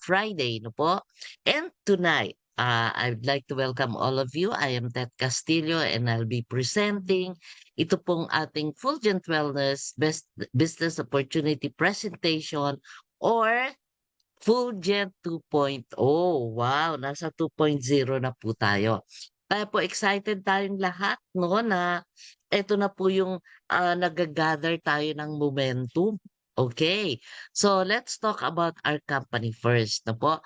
Friday, no po? And tonight, I'd like to welcome all of you. I am Ted Castillo and I'll be presenting ito pong ating Fulgent Wellness Best Business Opportunity Presentation or Fulgent 2.0. Wow, nasa 2.0 na po tayo. Kaya po excited tayong lahat no na eto na po yung nagagather tayo ng momentum. Okay. So let's talk about our company first. Na po,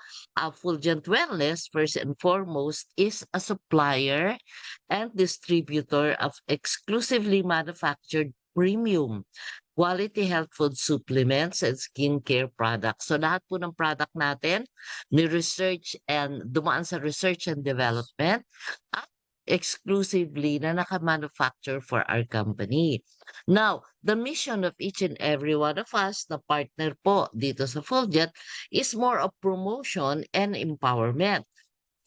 Fulgent Wellness, first and foremost, is a supplier and distributor of exclusively manufactured premium quality health food supplements and skincare products. So lahat po ng product natin ni research and dumaan sa research and development at exclusively na naka-manufacture for our company. Now, the mission of each and every one of us na partner po dito sa Fulgent is more of promotion and empowerment.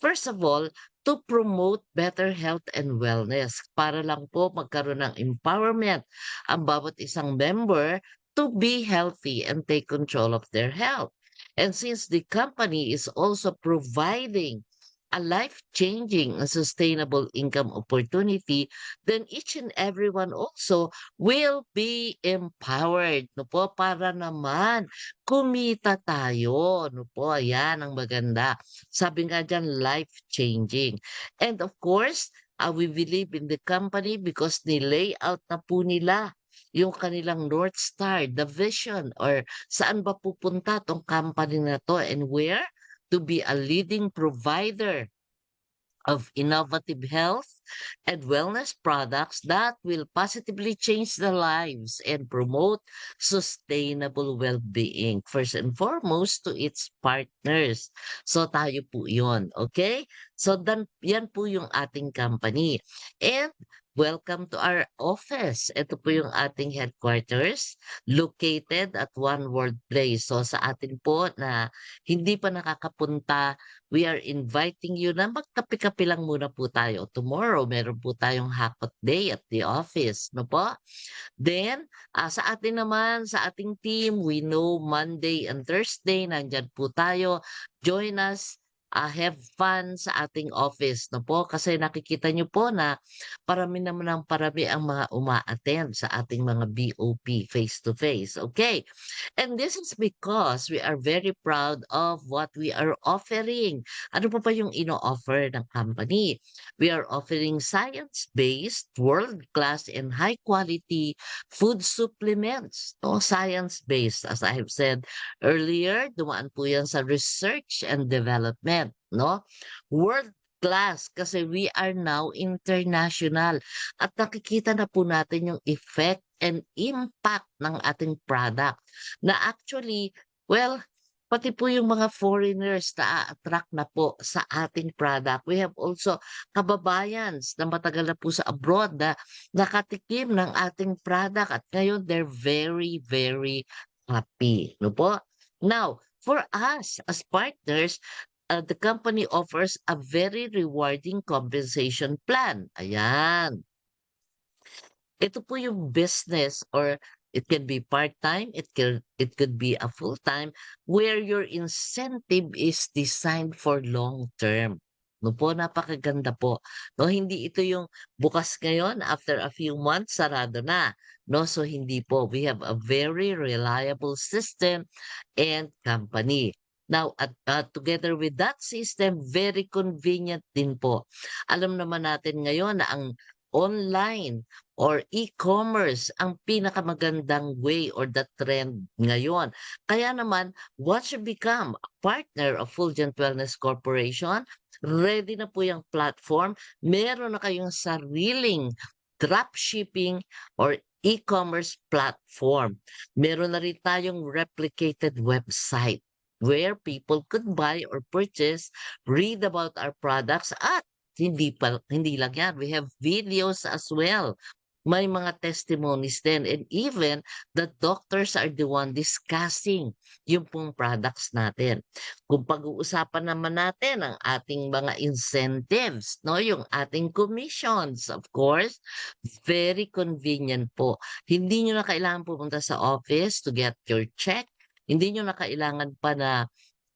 First of all, to promote better health and wellness para lang po magkaroon ng empowerment ang bawat isang member to be healthy and take control of their health. And since the company is also providing a life-changing and sustainable income opportunity, then each and everyone also will be empowered, no po, para naman kumita tayo, no po, ayan ang maganda. Sabi nga diyan, life-changing. And of course, we believe in the company because ni-layout na po nila yung kanilang North Star, the vision, or saan ba pupunta tong company na to and where to be a leading provider of innovative health and wellness products that will positively change the lives and promote sustainable well-being. First and foremost to its partners. So tayo po yun, okay? So yan po yung ating company. And welcome to our office. Ito po yung ating headquarters located at One World Place. So sa atin po na hindi pa nakakapunta, we are inviting you na magkape-kape lang muna po tayo. Tomorrow, meron po tayong hakot day at the office, no po? Then, sa atin naman, sa ating team, we know Monday and Thursday, nandyan po tayo. Join us, have fun sa ating office, no po? Kasi nakikita nyo po na parami naman ang parami ang mga uma-attend sa ating mga BOP face-to-face, okay? And this is because we are very proud of what we are offering. Ano pa ba yung ino-offer ng company? We are offering science-based, world-class, and high-quality food supplements. No, science-based, as I have said earlier, dumaan po yan sa research and development. No? World-class kasi we are now international at nakikita na po natin yung effect and impact ng ating product na actually, well, pati po yung mga foreigners na attract na po sa ating product. We have also kababayans na matagal na po sa abroad na nakatikim ng ating product at ngayon they're very, very happy. No po? Now, for us as partners, the company offers a very rewarding compensation plan. Ayan. Ito po yung business or it can be part-time, it could be a full-time where your incentive is designed for long term. No po, napakaganda po. No, hindi ito yung bukas ngayon, after a few months, sarado na. No, so hindi po. We have a very reliable system and company. Now, together with that system, very convenient din po. Alam naman natin ngayon na ang online or e-commerce ang pinakamagandang way or the trend ngayon. Kaya naman, once you become a partner of Fulgent Wellness Corporation, ready na po yung platform. Meron na kayong sariling dropshipping or e-commerce platform. Meron na rin tayong replicated website where people could buy or purchase, read about our products at hindi lang yan. We have videos as well. May mga testimonies din. And even the doctors are the one discussing yung pong products natin. Kung pag-uusapan naman natin ang ating mga incentives, no, yung ating commissions, of course, very convenient po. Hindi nyo na kailangan pumunta sa office to get your check. Hindi nyo na kailangan pa na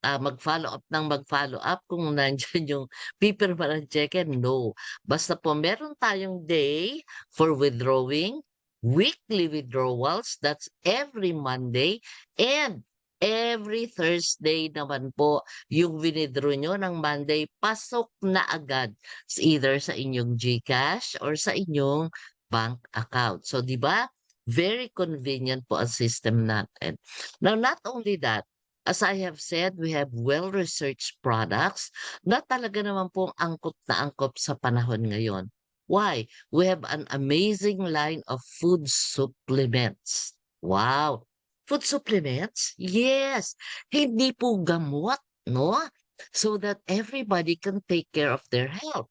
mag-follow up ng mag-follow up kung nandiyan yung pipirma ng cheque, no. Basta po meron tayong day for withdrawing, weekly withdrawals, that's every Monday, and every Thursday naman po yung wini-draw niyo ng Monday, pasok na agad either sa inyong GCash or sa inyong bank account. So, 'di ba? Very convenient po ang system natin. Now, not only that, as I have said, we have well-researched products na talaga naman pong angkop na angkop sa panahon ngayon. Why? We have an amazing line of food supplements. Wow! Food supplements? Yes! Hindi po gamot, no? So that everybody can take care of their health.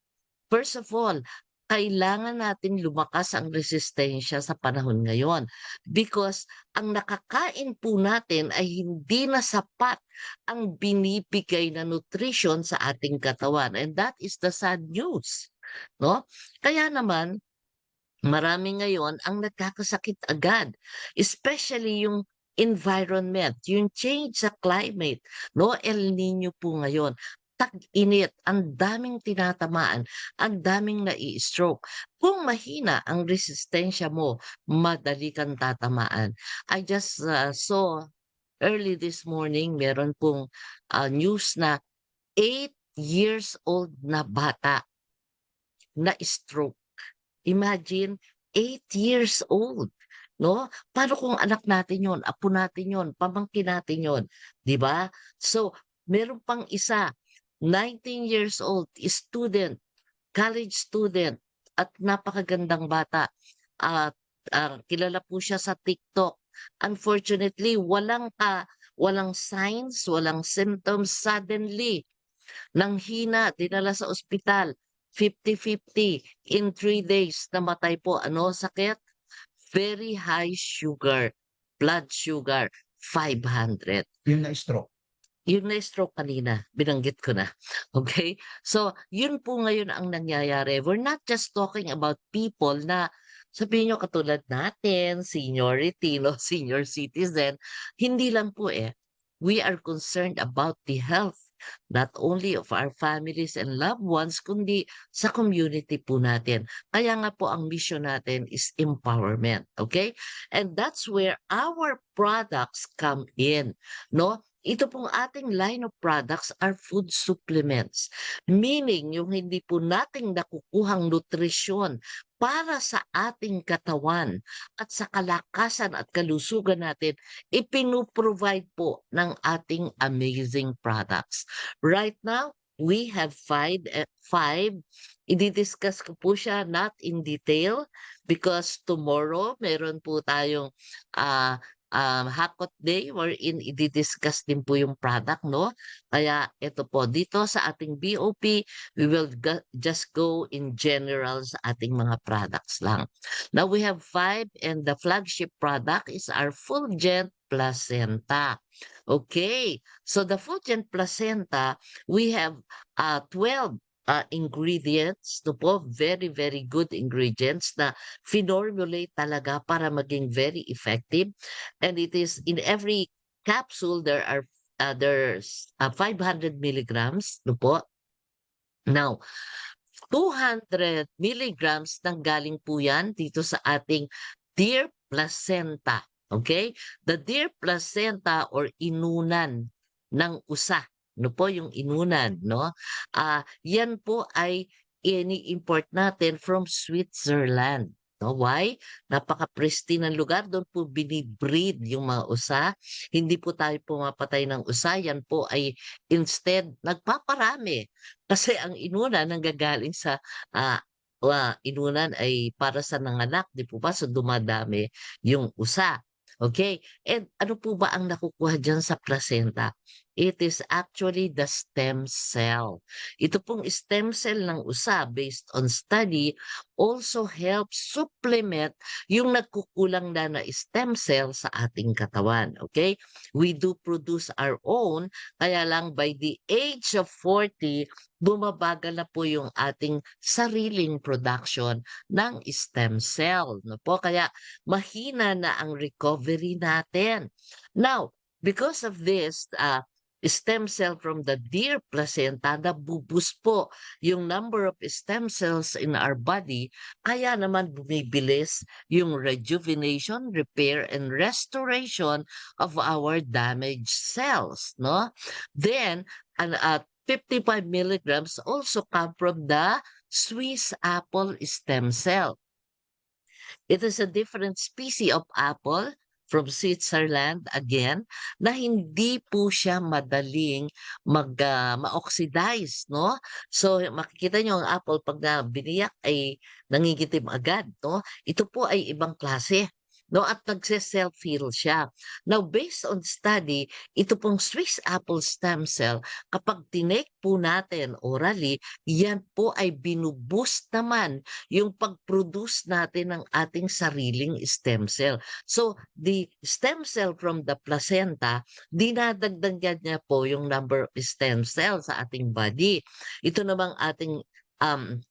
First of all, kailangan natin lumakas ang resistensya sa panahon ngayon because ang nakakain po natin ay hindi na sapat ang binibigay na nutrition sa ating katawan, and that is the sad news, no? Kaya naman marami ngayon ang nagkakasakit agad, especially yung environment, yung change sa climate, no? El Nino po ngayon, tag-init, ang daming tinatamaan, ang daming nai-stroke. Kung mahina ang resistensya mo, madali kang tatamaan. I just saw early this morning, meron pong news na 8 years old na bata na stroke. Imagine, 8 years old, 'no? Paano kung anak natin 'yon, apo natin 'yon, pamangkin natin 'yon, 'di ba? So, meron pang isa, 19 years old, student, college student at napakagandang bata at, kilala po siya sa TikTok. Unfortunately, walang signs, walang symptoms, suddenly nanghina, dinala sa ospital, 50-50 in 3 days namatay po. Ano sakit? Very high sugar, blood sugar, 500. Yung na-stroke. Yung na-stroke kanina, binanggit ko na. Okay? So, yun po ngayon ang nangyayari. We're not just talking about people na sabihin nyo katulad natin, seniority, no? Senior citizen. Hindi lang po eh. We are concerned about the health not only of our families and loved ones, kundi sa community po natin. Kaya nga po ang mission natin is empowerment. Okay? And that's where our products come in. No? Ito pong ating line of products are food supplements. Meaning, yung hindi po nating nakukuhang nutrisyon para sa ating katawan at sa kalakasan at kalusugan natin, ipinuprovide po ng ating amazing products. Right now, we have five. I-discuss ko po siya not in detail because tomorrow meron po tayong uh, Hakot Day wherein i-discuss din po yung product, no? Kaya ito po, dito sa ating BOP, we will just go in general sa ating mga products lang. Now we have 5 and the flagship product is our Fulgent Placenta. Okay, so the Fulgent Placenta, we have 12 ingredients, no po, very, very good ingredients na finormulate talaga para maging very effective. And it is in every capsule, there's 500 milligrams, no po. Now, 200 milligrams nang galing po yan dito sa ating deer placenta. Okay? The deer placenta or inunan ng usa. No po yung inunan, no? Yan po ay ini-import natin from Switzerland. No, why? Napaka-pristine ng lugar. Doon po binibreed yung mga usa. Hindi po tayo pumapatay ng usa. Yan po ay instead nagpaparami. Kasi ang inunan nanggagaling sa inunan ay para sa nanganak, di po ba? So dumadami yung usa. Okay? And ano po ba ang nakukuha dyan sa placenta? It is actually the stem cell. Ito pong stem cell ng usa based on study also helps supplement yung nagkukulang na stem cell sa ating katawan. Okay? We do produce our own, kaya lang by the age of 40, bumabagal na po yung ating sariling production ng stem cell. No po? Kaya mahina na ang recovery natin. Now, because of this, stem cell from the deer placenta, nabuboost po yung number of stem cells in our body, kaya naman bumibilis yung rejuvenation, repair, and restoration of our damaged cells, no? Then, 55 milligrams also come from the Swiss apple stem cell. It is a different species of apple from Switzerland again na hindi po siya madaling ma-oxidize, no? So makikita niyo ang apple 'pag biniyak ay nangingitim agad, no? Ito po ay ibang klase, no? At nagse-self-heal siya. Now based on study, ito pong Swiss apple stem cell kapag tinake po natin orally, yan po ay naman yung pag-produce natin ng ating sariling stem cell. So, the stem cell from the placenta, dinadagdagan niya po yung number of stem cells sa ating body. Ito namang ating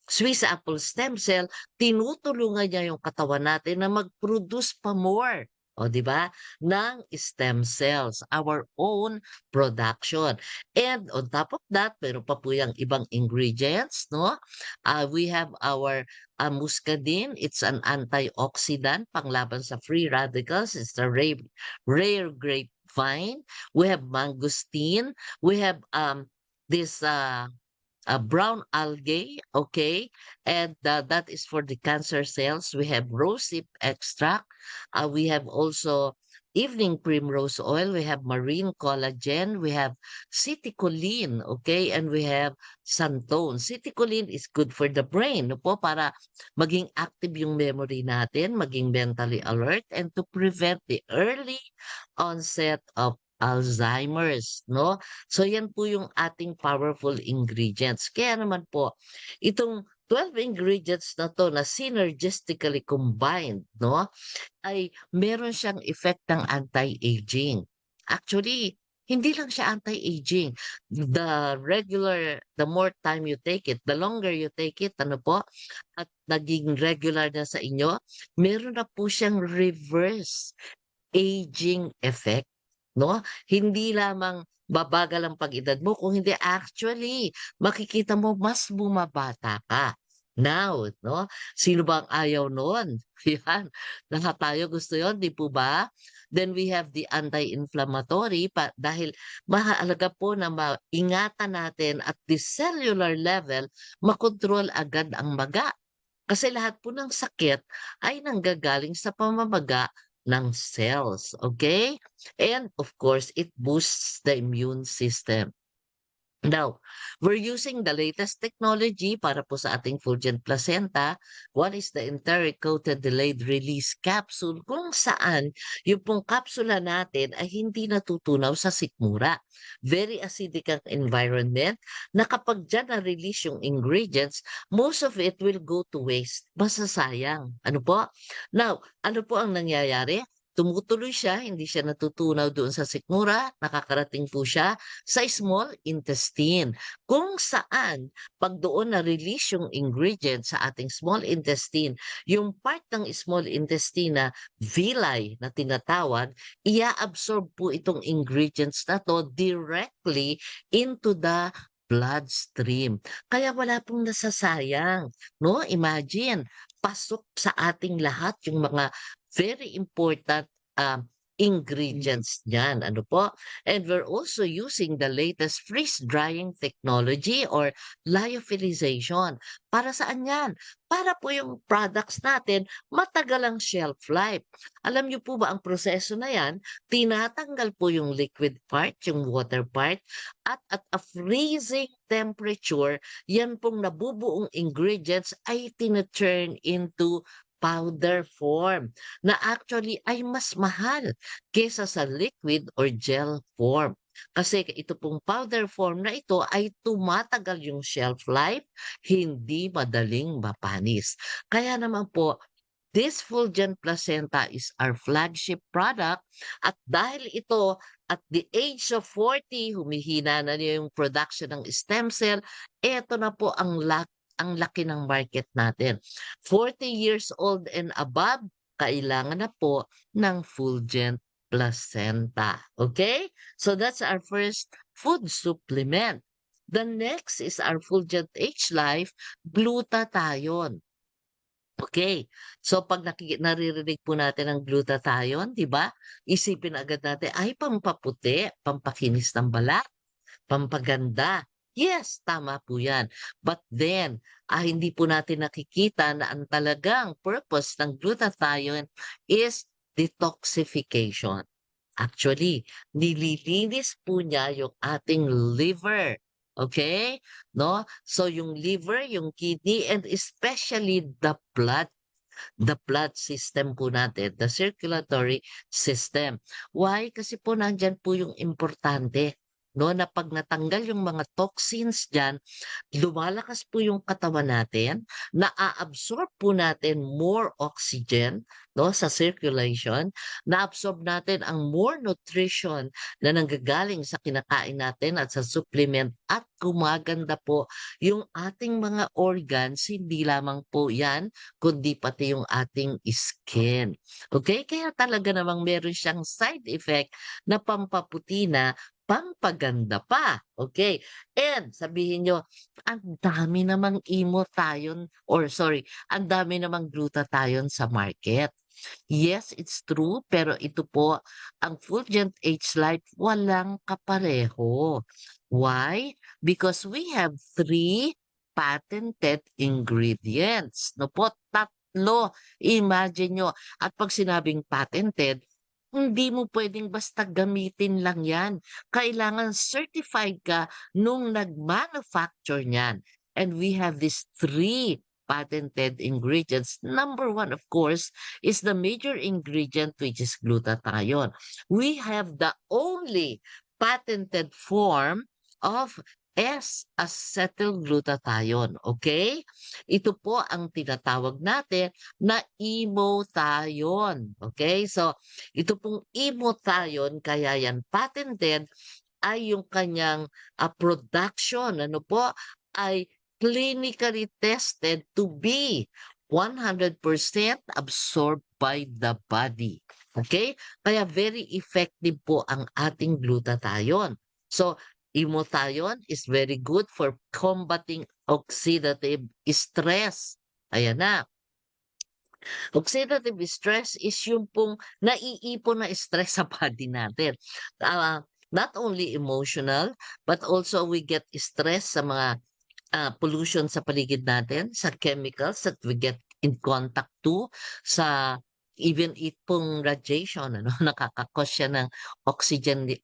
Swiss apple stem cell, tinutulungan niya yung katawan natin na mag-produce pa more. O, di ba? Ng stem cells, our own production. And on top of that, meron pa po yung ibang ingredients, no? We have our muscadine. It's an antioxidant panglaban sa free radicals. It's a rare grapevine. We have mangosteen. We have this brown algae, okay? And that is for the cancer cells. We have rosehip extract. We have also evening primrose oil. We have marine collagen. We have citicoline, okay? And we have xanthone. Citicoline is good for the brain, no po? Para maging active yung memory natin, maging mentally alert, and to prevent the early onset of Alzheimer's, no? So yan po yung ating powerful ingredients. Kaya naman po, itong 12 ingredients na to na synergistically combined, no, ay meron siyang effect ng anti-aging. Actually, hindi lang siya anti-aging. The more time you take it, the longer you take it, ano po, at naging regular na sa inyo, meron na po siyang reverse aging effect, no? Hindi lamang babagal ang pag-edad mo, kung hindi actually makikita mo mas bumabata ka. Now, no? Sino ba ang ayaw nun? Yan. Lahat tayo gusto yon, di po ba? Then we have the anti-inflammatory dahil mahalaga po na maingatan natin at the cellular level, makontrol agad ang maga. Kasi lahat po ng sakit ay nanggagaling sa pamamaga ng cells, okay? And of course, it boosts the immune system. Now, we're using the latest technology para po sa ating Fulgent Placenta. One is the enteric-coated delayed release capsule kung saan yung pong kapsula natin ay hindi natutunaw sa sikmura. Very acidic ang environment na kapag dyan na-release yung ingredients, most of it will go to waste. Masasayang. Ano po? Now, ano po ang nangyayari? Tumutuloy siya, hindi siya natutunaw doon sa sikmura, nakakarating po siya sa small intestine. Kung saan, pag doon na-release yung ingredients sa ating small intestine, yung part ng small intestine na villi na tinatawag, ia-absorb po itong ingredients na to directly into the bloodstream. Kaya wala pong nasasayang, no? Imagine, pasok sa ating lahat yung mga very important ingredients niyan. Ano po? And we're also using the latest freeze-drying technology or lyophilization. Para saan yan? Para po yung products natin matagal ang shelf life. Alam niyo po ba ang proseso na yan? Tinatanggal po yung liquid part, yung water part, at a freezing temperature, yan pong nabubuong ingredients ay tina-turn into powder form na actually ay mas mahal kesa sa liquid or gel form. Kasi ito pong powder form na ito ay tumatagal yung shelf life, hindi madaling mapanis. Kaya naman po, this Fulgent Placenta is our flagship product at dahil ito at the age of 40, humihina na niya yung production ng stem cell, eto na po ang laki ng market natin. 40 years old and above, kailangan na po ng Fulgent Placenta. Okay? So that's our first food supplement. The next is our Fulgent H Life glutathione. Okay. So 'pag naririnig po natin ang glutathione, 'di ba? Isipin agad natin, ay pampaputi, pampakinis ng balat, pampaganda. Yes, tama po 'yan. But then, hindi po natin nakikita na ang talagang purpose ng glutathione is detoxification. Actually, nililinis po niya yung ating liver. Okay? No? So yung liver, yung kidney, and especially the blood system po natin, the circulatory system. Why? Kasi po nandyan po yung importante. No, na pag natanggal yung mga toxins diyan, lumalakas po yung katawan natin, naa-absorb po natin more oxygen, no, sa circulation, na-absorb natin ang more nutrition na nanggagaling sa kinakain natin at sa supplement at gumaganda po yung ating mga organs, hindi lamang po yan, kundi pati yung ating skin. Okay? Kaya talaga namang meron siyang side effect na pampaputi na pampaganda pa. Okay? And sabihin nyo, ang dami namang glutathione or sorry, ang dami namang glutathione sa market. Yes, it's true, pero ito po, ang Fulgent H Life walang kapareho. Why? Because we have three patented ingredients. No po, tatlo. Imagine nyo. At pag sinabing patented, hindi mo pwedeng basta gamitin lang yan. Kailangan certified ka nung nag-manufacture niyan. And we have these three patented ingredients. Number one, of course, is the major ingredient, which is glutathione. We have the only patented form of S-acetylglutathione. Okay? Ito po ang tinatawag natin na imothione. Okay? So, ito pong imothione, kaya yan patented, ay yung kanyang production, ano po, ay clinically tested to be 100% absorbed by the body. Okay? Kaya very effective po ang ating glutathione. So, imothione is very good for combating oxidative stress. Ayan na. Oxidative stress is yung pong naiipon na stress sa body natin. Not only emotional, but also we get stress sa mga pollution sa paligid natin, sa chemicals that we get in contact to, sa even itong radiation, ano, nakakakos siya ng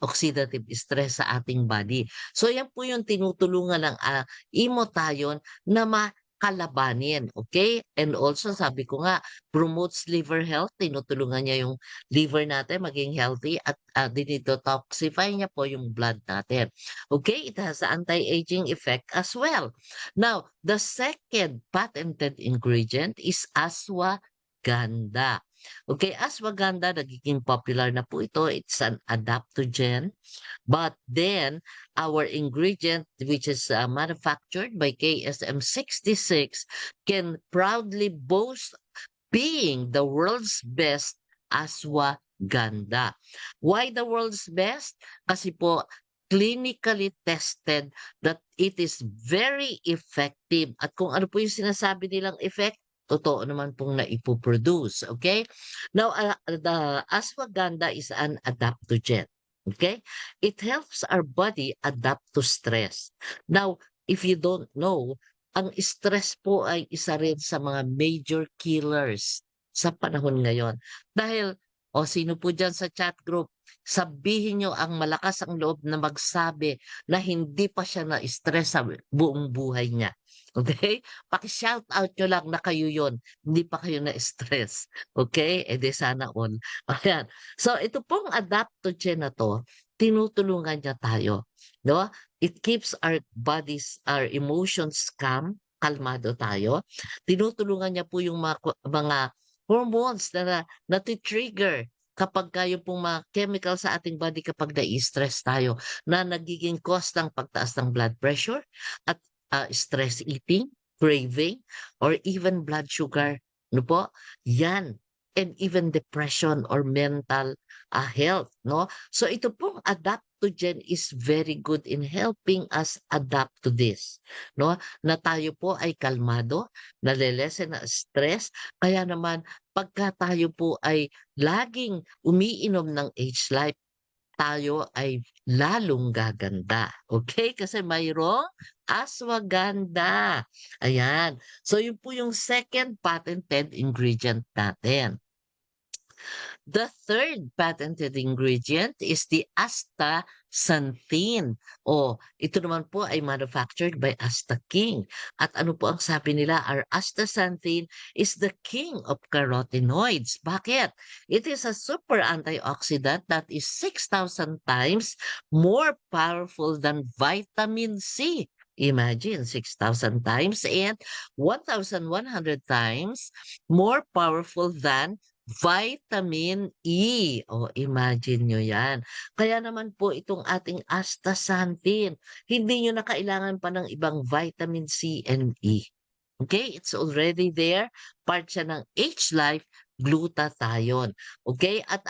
oxidative stress sa ating body. So yan po yung tinutulungan ng imothione na makalabanin, okay? And also sabi ko nga, promotes liver health, tinutulungan niya yung liver natin maging healthy at dinetoxify niya po yung blood natin. Okay, it has anti-aging effect as well. Now, the second patented ingredient is ashwagandha. Okay, ashwagandha, nagiging popular na po ito. It's an adaptogen. But then, our ingredient, which is manufactured by KSM66, can proudly boast being the world's best ashwagandha. Why the world's best? Kasi po, clinically tested that it is very effective. At kung ano po yung sinasabi nilang effect, totoo naman pong naipoproduce. Okay? Now, the ashwagandha is an adaptogen. Okay? It helps our body adapt to stress. Now, if you don't know, ang stress po ay isa rin sa mga major killers sa panahon ngayon. Dahil, sino po dyan sa chat group, sabihin nyo ang malakas ang loob na magsabi na hindi pa siya na-stress sa buong buhay niya. Okay? Paki-shout out nyo lang na kayo yon, hindi pa kayo na-stress. Okay? E di sana all. Ayan. So ito pong adaptogen na to, tinutulungan niya tayo. No? It keeps our bodies, our emotions calm, kalmado tayo. Tinutulungan niya po yung mga hormones na nati-trigger kapag kayo pong mga chemical sa ating body kapag na-stress tayo na nagiging cause ng pagtaas ng blood pressure at stress eating, craving, or even blood sugar. No po? Yan. And even depression or mental health. No? So ito pong adaptogen adaptogen is very good in helping us adapt to this, no? Na tayo po ay kalmado, nale-lessen na stress, kaya naman pagka tayo po ay laging umiinom ng H-Life, tayo ay lalong gaganda, okay? Kasi mayroong ashwagandha, ayan. So yun po yung second patented ingredient natin. The third patented ingredient is the astaxanthin. O, ito naman po ay manufactured by Asta King. At ano po ang sabi nila? Our astaxanthin is the king of carotenoids. Bakit? It is a super antioxidant that is 6,000 times more powerful than vitamin C. Imagine, 6,000 times and 1,100 times more powerful than vitamin E. O imagine nyo yan. Kaya naman po itong ating astaxanthin, hindi nyo na kailangan pa ng ibang vitamin C and E. Okay? It's already there. Part siya ng H-Life glutathione. Okay? At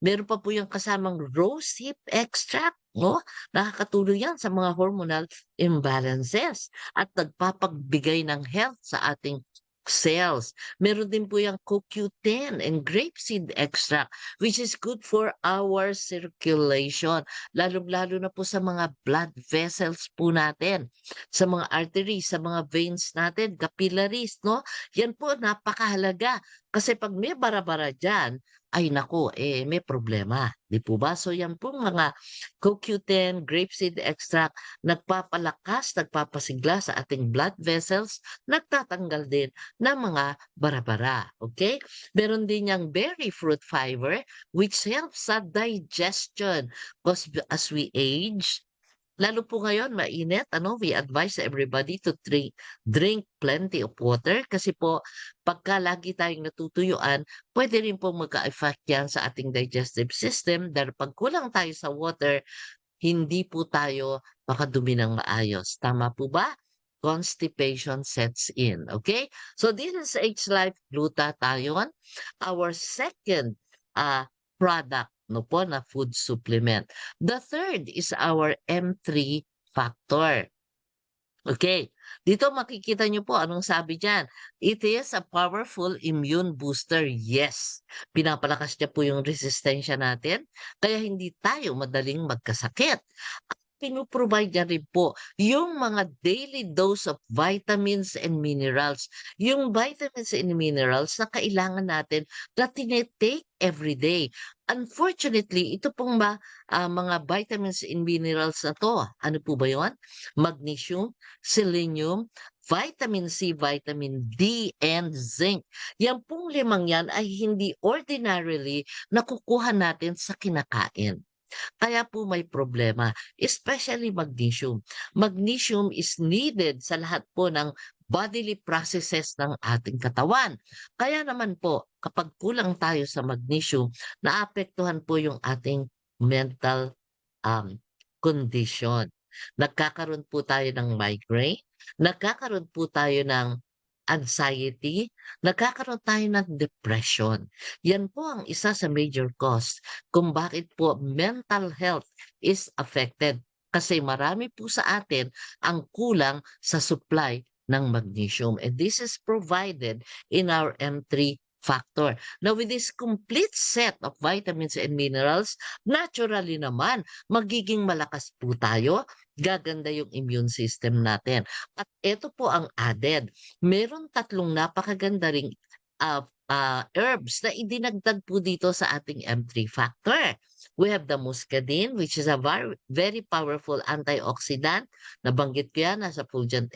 meron pa po yung kasamang rosehip extract. No? Nakakatulong yan sa mga hormonal imbalances at nagpapagbigay ng health sa ating cells. Meron din po yung CoQ10 and grapeseed extract which is good for our circulation. Lalong-lalo na po sa mga blood vessels po natin, sa mga arteries, sa mga veins natin, capillaries, no? Yan po napakahalaga kasi pag may bara-bara dyan, ay naku, may problema. Di po ba? So yan po mga CoQ10, grapeseed extract, nagpapalakas, nagpapasigla sa ating blood vessels, nagtatanggal din ng mga bara-bara. Okay? Meron din yung berry fruit fiber which helps sa digestion. Because as we age, lalo po ngayon mainit, we advise everybody to drink plenty of water kasi po pagka lagi tayong natutuyuan, pwede rin po magka-effect yan sa ating digestive system dahil pag kulang tayo sa water, hindi po tayo makadumi ng maayos. Tama po ba? Constipation sets in. Okay? So this is H-Life Glutathione, our second product no po na food supplement. The third is our M3 factor. Okay, dito makikita nyo po anong sabi diyan. It is a powerful immune booster. Yes, pinapalakas niya po yung resistensya natin kaya hindi tayo madaling magkasakit. At pino-provide niya rin po yung mga daily dose of vitamins and minerals. Yung vitamins and minerals na kailangan natin na tinetake every day. Unfortunately, ito pong mga vitamins and minerals na to, ano po ba yun? Magnesium, selenium, vitamin C, vitamin D, and zinc. Yan pong limang yan ay hindi ordinarily nakukuha natin sa kinakain. Kaya po may problema, especially magnesium. Magnesium is needed sa lahat po ng bodily processes ng ating katawan. Kaya naman po, kapag kulang tayo sa magnesium, naapektuhan po yung ating mental condition. Nagkakaroon po tayo ng migraine, nagkakaroon po tayo ng anxiety, nagkakaroon tayo ng depression. Yan po ang isa sa major cause kung bakit po mental health is affected. Kasi marami po sa atin ang kulang sa supply ng magnesium. And this is provided in our M3 factor. Now, with this complete set of vitamins and minerals, naturally naman, magiging malakas po tayo, gaganda yung immune system natin. At ito po ang added. Meron tatlong napakaganda ring herbs na idinagdag po dito sa ating M3 factor. We have the muscadine, which is a very powerful antioxidant. Nabanggit ko yan, nasa Fulgent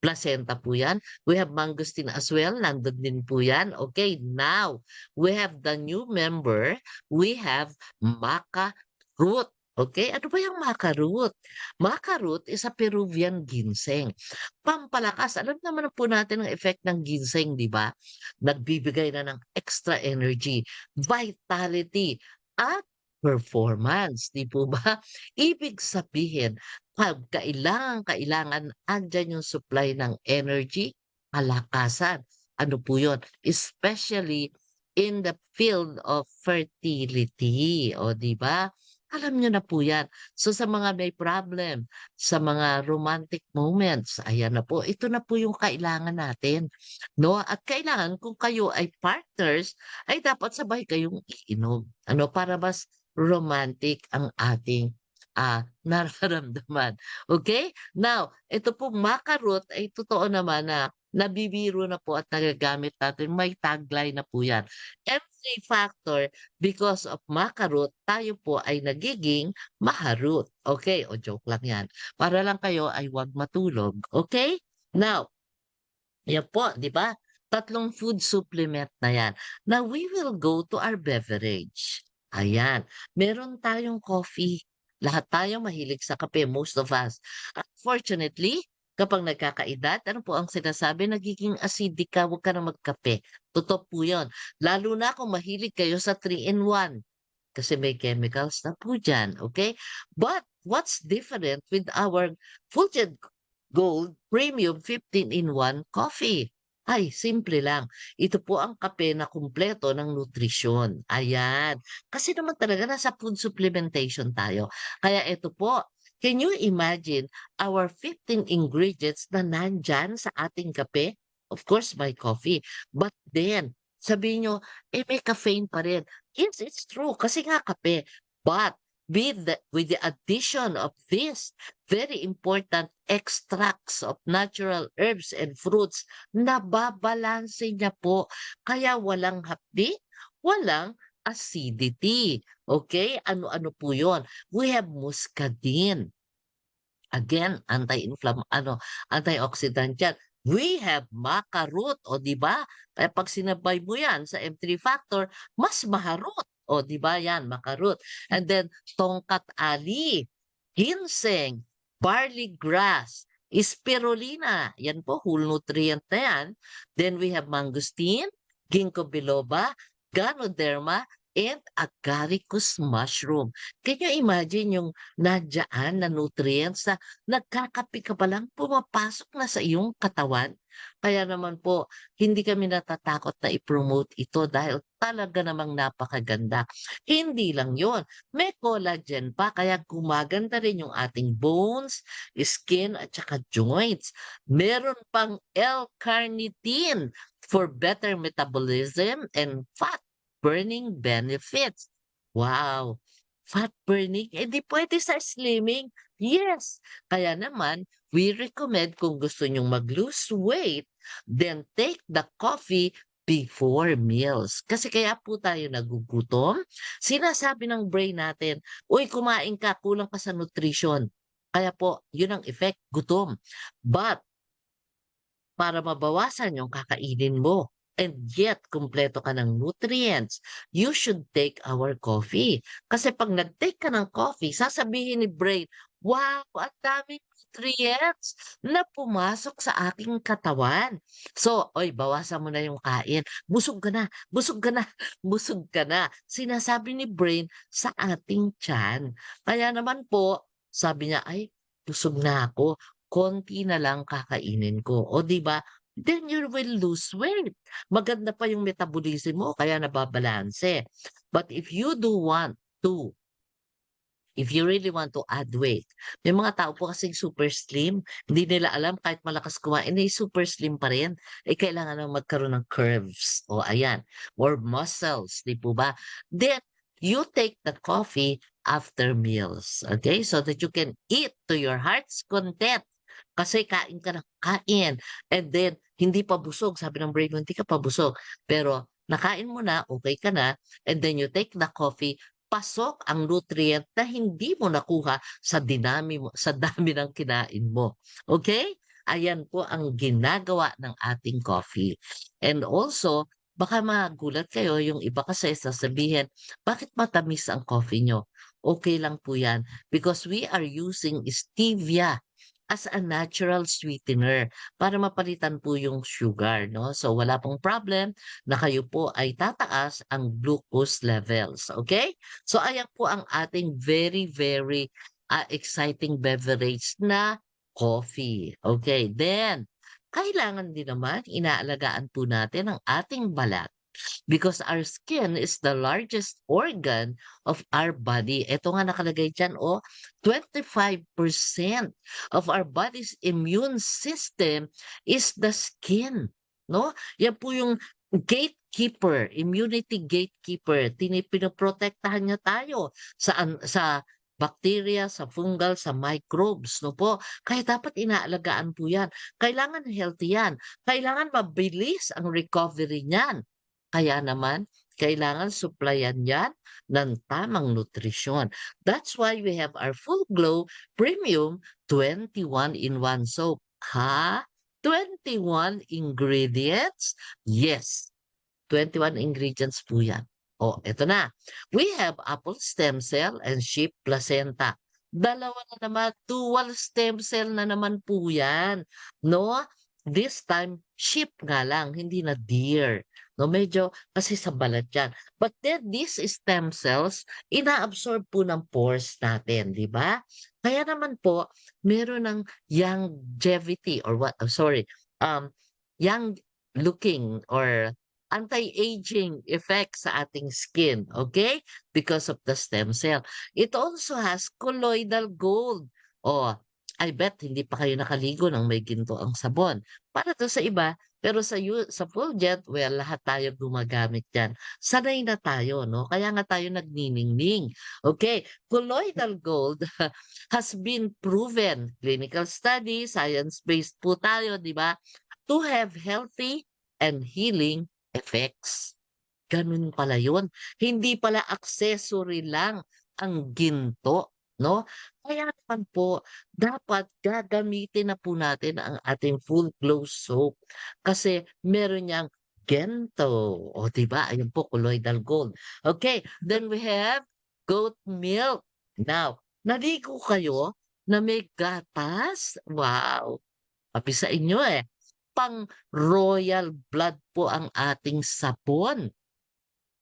placenta po yan. We have mangosteen as well. Nandun din po yan. Okay, now, we have the new member. We have maca root. Okay, ano ba yung maca root? Maca root is a Peruvian ginseng. Pampalakas. Alam naman po natin ang effect ng ginseng, di ba? Nagbibigay na ng extra energy, vitality, at performance, di po ba? Ibig sabihin, pag kailangan andyan yung supply ng energy, kalakasan. Ano po yun? Especially in the field of fertility. O di ba? alam niyo na po 'yan. So, sa mga may problem, sa mga romantic moments, ayan na po, ito na po yung kailangan natin, 'no? At kailangan kung kayo ay partners, ay dapat sabay kayong iinom, ano, para mas romantic ang ating, nararamdaman, okey? Now, ito pong macarot ay totoo naman na nabibiro na po at nagagamit natin, may tagline na po 'yan. Every factor because of makarot, tayo po ay nagiging maharot. Okay, o joke lang 'yan. Para lang kayo ay 'wag matulog, okay? Now, 'yan po, 'di ba? Tatlong food supplement na 'yan. Now, we will go to our beverage. Ayan, meron tayong coffee. Lahat tayo mahilig sa kape, most of us. Unfortunately, kapag nagkakaedad, ano po ang sinasabi? Nagiging acidic ka, huwag ka na magkape. Totoo po 'yon. Lalo na kung mahilig kayo sa 3-in-1. Kasi may chemicals na po diyan, okay? But what's different with our Fulgent Gold Premium 15-in-1 coffee? Ay, simple lang. Ito po ang kape na kumpleto ng nutrisyon. Ayan. Kasi naman talaga nasa food supplementation tayo. Kaya ito po, can you imagine our 15 ingredients na nandyan sa ating kape? Of course, my coffee. But then, sabihin nyo, may caffeine pa rin. Yes, it's true kasi nga kape. But with the addition of this very important extracts of natural herbs and fruits, nababalanse niya po. Kaya walang hapdi, walang acidity. Okay? Ano-ano po yon? We have muscadine. Again, antioxidant yan. We have maca-root, o 'di ba? Kaya 'pag sinabay mo yan sa M3 factor, mas maharot. O 'di ba yan, maca-root. And then tongkat ali, ginseng, barley grass, spirulina, yan po whole nutrient na yan. Then we have mangosteen, ginkgo biloba, ganoderma, and agaricus mushroom. Can you imagine yung nandiyan na nutrients na nagkakape ka pa lang pumapasok na sa iyong katawan? Kaya naman po, hindi kami natatakot na i-promote ito dahil talaga namang napakaganda. Hindi lang yon, may collagen pa kaya gumaganda rin yung ating bones, skin at saka joints. Meron pang L-carnitine for better metabolism and fat burning benefits. Wow! Fat burning, eh di puwede sa slimming. Yes! Kaya naman, we recommend kung gusto niyong mag-lose weight, then take the coffee before meals. Kasi kaya po tayo nagugutom, sinasabi ng brain natin, "Uy, kumain ka, kulang ka sa nutrition." Kaya po, yun ang effect, gutom. But para mabawasan yung kakainin mo and yet kumpleto ka ng nutrients, you should take our coffee. Kasi 'pag nag-take ka ng coffee, sasabihin ni brain, "Wow, ang daming nutrients na pumasok sa aking katawan." So, "Uy, bawasan mo na yung kain. Busog ka na, busog ka na, busog ka na." Sinasabi ni brain sa ating tiyan. Kaya naman po, sabi niya, "Ay, busog na ako. Konti na lang kakainin ko." O 'di ba? Then you will lose weight. Maganda pa yung metabolism mo kaya nababalanse. But if you really want to add weight, may mga tao po kasing super slim, hindi nila alam kahit malakas kumain, eh, super slim pa rin. Eh, kailangan ng magkaroon ng curves, o ayan, or muscles, 'di po ba? Then, you take the coffee after meals, okay? So that you can eat to your heart's content. Kasi kain ka ng kain, and then hindi pa busog, sabi ng brain mo, hindi ka pa busog, pero nakain mo na, okey ka na, and then you take the coffee, pasok ang nutrient na hindi mo nakuha sa dami ng kinain mo, okay? Ayan po ang ginagawa ng ating coffee. And also, baka magulat kayo, yung iba kasi sasabihin, "Bakit matamis ang coffee niyo?" Okey lang po yan, because we are using stevia as a natural sweetener para mapalitan po yung sugar, 'no? So, wala pong problem na kayo po ay tataas ang glucose levels, okay? So, ayan po ang ating very, very, exciting beverage na coffee, okay? Then, kailangan din naman inaalagaan po natin ang ating balat. because our skin is the largest organ of our body. Ito nga nakalagay dyan, 25% of our body's immune system is the skin. No? Yan po yung gatekeeper, immunity gatekeeper. Pinoprotektahan niya tayo sa bacteria, sa fungal, sa microbes, no po? Kaya dapat inaalagaan po yan. Kailangan healthy yan. Kailangan mabilis ang recovery niyan. Kaya naman, kailangan supplyan yan ng tamang nutrisyon. That's why we have our Full Glow Premium 21-in-1 soap. Ha? 21 ingredients? Yes. 21 ingredients po yan. O, eto na. We have apple stem cell and sheep placenta. Dalawa na naman, dual stem cell na naman po yan. No? This time, sheep nga lang, hindi na deer. No, medyo kasi sa balat yan. But then, these stem cells, inaabsorb po ng pores natin, di ba? Kaya naman po, meron ng longevity or what, young looking or anti-aging effect sa ating skin, okay? Because of the stem cell. It also has colloidal gold. Oh, I bet hindi pa kayo nakaligo ng may ginto ang sabon. Para to sa iba, pero sa Fulgent, well, lahat tayo gumagamit yan. Sanay na tayo, no? Kaya nga tayo nagniningning. Okay, colloidal gold has been proven, clinical study, science-based po tayo, di ba? To have healthy and healing effects. Ganun pala yun. Hindi pala accessory lang ang ginto, no? Kaya naman po, dapat gagamitin na po natin ang ating Full Glow soap kasi meron niyang gento. O, di ba? Ayun po, colloidal gold. Okay, then we have goat milk. Now, naligo kayo na may gatas? Wow! Papi sa inyo eh. Pang royal blood po ang ating sapon,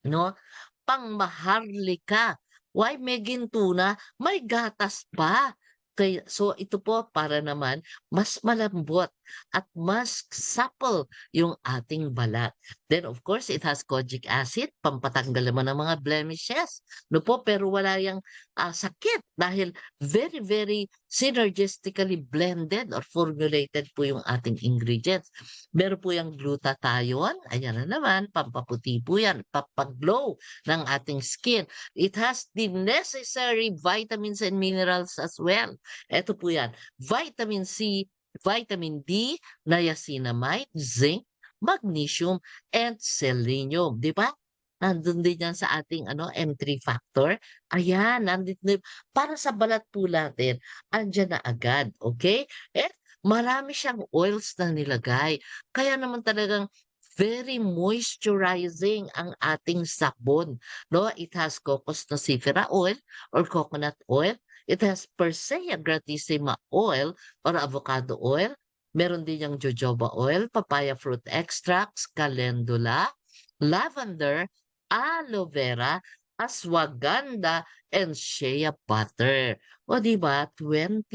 no? Pang maharlika. Why may ginto na? May gatas pa. Kaya, so ito po para naman mas malambot at mas supple yung ating balat. Then of course, it has kojic acid, pampatanggal naman ng mga blemishes. No po, pero wala yung sakit dahil very, very synergistically blended or formulated po yung ating ingredients. Meron po yung glutathione, ayan na naman, pampaputi po yan, papaglow ng ating skin. It has the necessary vitamins and minerals as well. Ito po yan, vitamin C, vitamin D, niacinamide, zinc, magnesium, and selenium. Di ba? Nandun din yan sa ating M3 factor. Ayan, nandito para sa balat po natin, andyan na agad. Okay? At marami siyang oils na nilagay. Kaya naman talagang very moisturizing ang ating sabon. No? It has cocos nocifera oil or coconut oil. It has Persea gratissima oil or avocado oil. Meron din yung jojoba oil, papaya fruit extracts, calendula, lavender, aloe vera, ashwagandha, and shea butter. O di ba? 21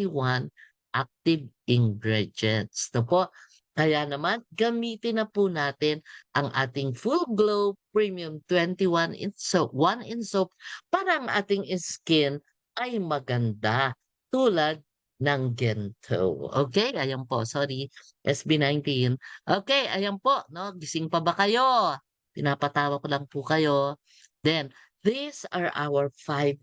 active ingredients. No po? Kaya naman, gamitin na po natin ang ating Full Glow Premium 21 in soap, 1 in soap para ang ating skin ay maganda tulad ng ginto. Okay, ayan po. Sorry, SB19. Okay, ayan po. No? Gising pa ba kayo? Pinapatawa ko lang po kayo. Then, these are our 5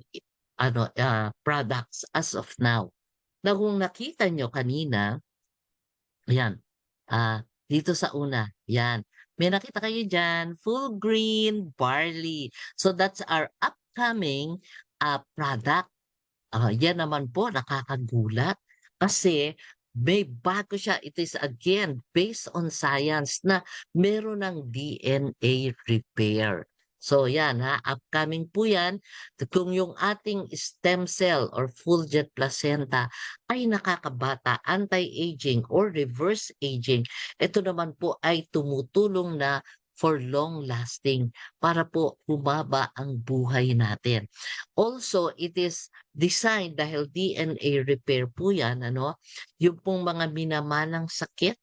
products as of now. Na kung nakita nyo kanina, ayan, dito sa una, yan. May nakita kayo dyan, full green barley. So that's our upcoming product. Yan naman po, nakakagulat. Kasi may bago siya. It is again based on science na meron ng DNA repair. So yan upcoming po yan. Kung yung ating stem cell or Fulgent placenta ay nakakabata, anti-aging or reverse aging, ito naman po ay tumutulong na for long lasting para po humaba ang buhay natin. Also, it is designed dahil DNA repair po yan, yung pong mga minamanang sakit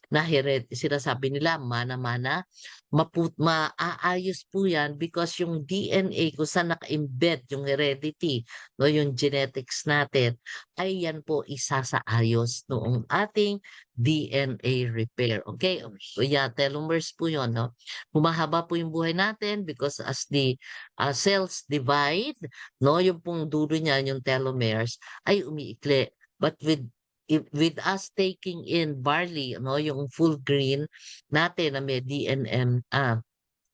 na sinasabi nila mana-mana, maaayos po yan because yung DNA kung saan naka-embed yung heredity, no, yung genetics natin, ay yan po isasaayos noong ating DNA repair. Okay? So yeah, telomeres po yun, no? Humahaba po yung buhay natin because as the cells divide, no, yung pong dulo niya, yung telomeres, ay umiikli. But with us taking in barley, no, yung full green natin na may